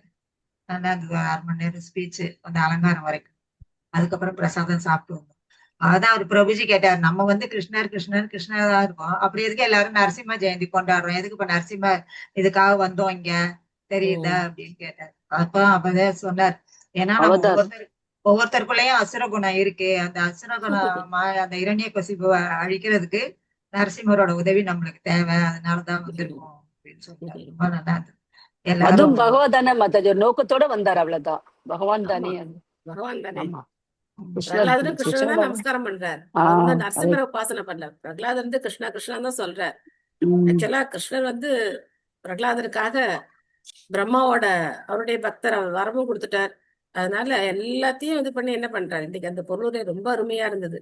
அந்த 1/2 மணி நேரம் ஸ்பீச், அந்த அலங்காரம் வரைக்கும். அதுக்கப்புறம் பிரசாதம் சாப்பிட்டு வந்தோம். அதான் ஒரு பிரபுஜி கேட்டாரு, நம்ம கிருஷ்ணரா இருக்கோம், அப்படி எதுக்கு எல்லாரும் நரசிம்ம ஜெயந்தி கொண்டாடுறோம், எதுக்கு இப்ப நரசிம்ம இதுக்காக வந்தோம் இங்க தெரியுதா அப்படின்னு கேட்டாரு. அப்பதான் சொன்னார், ஏன்னா நம்ம ஒவ்வொருத்தருக்குள்ளயும் அசுர குணம் இருக்கு. அந்த அசுர குணம் அந்த இரண்யகசிபுவை அழிக்கிறதுக்கு நரசிம்மரோட உதவி நம்மளுக்கு தேவை, அதனாலதான் வந்திருக்கோம் அப்படின்னு சொன்னாரு. ரொம்ப நல்லா இருந்தது. அதுவும் பகவான் தானே மாதாஜி, ஒரு நோக்கத்தோட வந்தார், அவ்வளவுதான். பகவான் தானே, பகவான் தானே. பிரகலாதர் கிருஷ்ணன் நமஸ்காரம் பண்றார், நரசிம்மர உபாசனை பண்ணல. பிரகலாதர் கிருஷ்ணா தான் சொல்றார். ஆக்சுவலா கிருஷ்ணர் பிரகலாதருக்காக பிரம்மாவோட அவருடைய பக்தர் வரமும் கொடுத்துட்டார். அதனால எல்லாத்தையும் பண்ணி என்ன பண்றாரு. இன்னைக்கு அந்த பொருளுரை ரொம்ப அருமையா இருந்தது.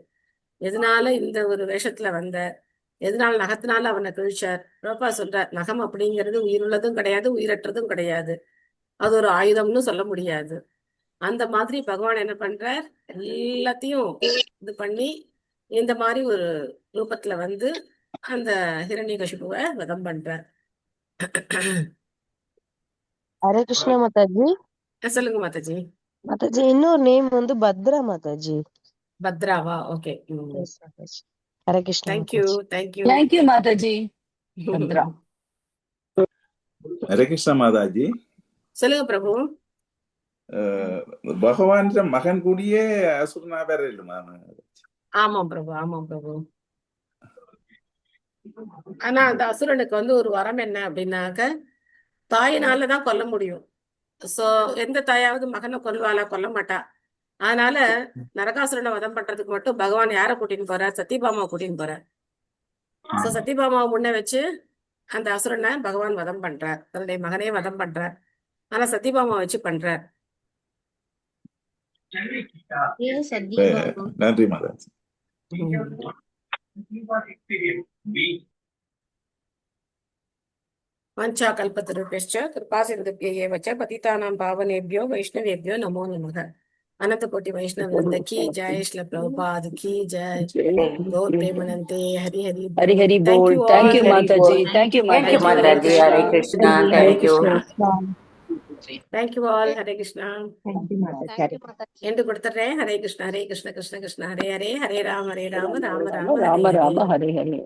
எதனால இந்த ஒரு வேஷத்துல வந்த, எதனால நகத்தினால அவனை கிழிச்சார். ரோபா சொல்றார், நகம் அப்படிங்கிறது உயிருள்ளதும் கிடையாது, உயிரற்றதும் கிடையாது, அது ஒரு ஆயுதம்னு சொல்ல முடியாது. அந்த மாதிரி பகவான் என்ன பண்றார், எல்லாத்தையும் இது பண்ணி இந்த மாதிரி ஒரு ரூபத்துல அந்த ஹிரண்யகசிபுவை வதம் பண்றார். ஹரே கிருஷ்ணா மாதாஜி. சொல்லுங்க மாதாஜி. மாதாஜி, இன்னொரு நேம் பத்ரா மாதாஜி. பத்ராவா? ஓகே. ஹரே கிருஷ்ணா. தேங்க்யூ மாதாஜி. பத்ரா. ஹரே கிருஷ்ணா மாதாஜி. சொல்லுங்க பிரபு. பகவான் மகன் கூடியே அசுரனா வேற இல்லைமா? ஆமாம் பிரபு, ஆமாம் பிரபு. ஆனா அந்த அசுரனுக்கு ஒரு வரம் என்ன அப்படின்னாக்க, தாயினாலதான் கொல்ல முடியும். சோ எந்த தாயாவது மகனை கொல்வாளா? கொல்ல மாட்டா. அதனால நரகாசுரனை வதம் பண்றதுக்கு மட்டும் பகவான் யார கூட்டின்னு போறார்? சத்யபாமாவை கூட்டின்னு போறார். சோ சத்யபாமாவை முன்ன வச்சு அந்த அசுரனை பகவான் வதம் பண்றார், தன்னுடைய மகனே வதம் பண்றார். ஆனா சத்யபாமாவை வச்சு பண்றார். நன்றி மாதாஜி. வஞ்சா கல்பத்தருபேஷ்ச கிருபா சிந்துப்யையேவ ச பதிதானாம் பாவனேப்யோ வைஷ்ணவேப்யோ நமோ நமः. अनंत कोटि वैष्णव वृंद की जय, श्रील प्रभुपाद की जय, गौर प्रेमानंदे, हरि हरि हरि हरि बोल. थैंक यू माताजी. थैंक यू माताजी. Hare Krishna. Thank you all. Hare Krishna. And கொடுத்துறேன். हरे कृष्णा कृष्ण कृष्ण हरे हरे, हरे राम राम राम राम राम हरे हरे.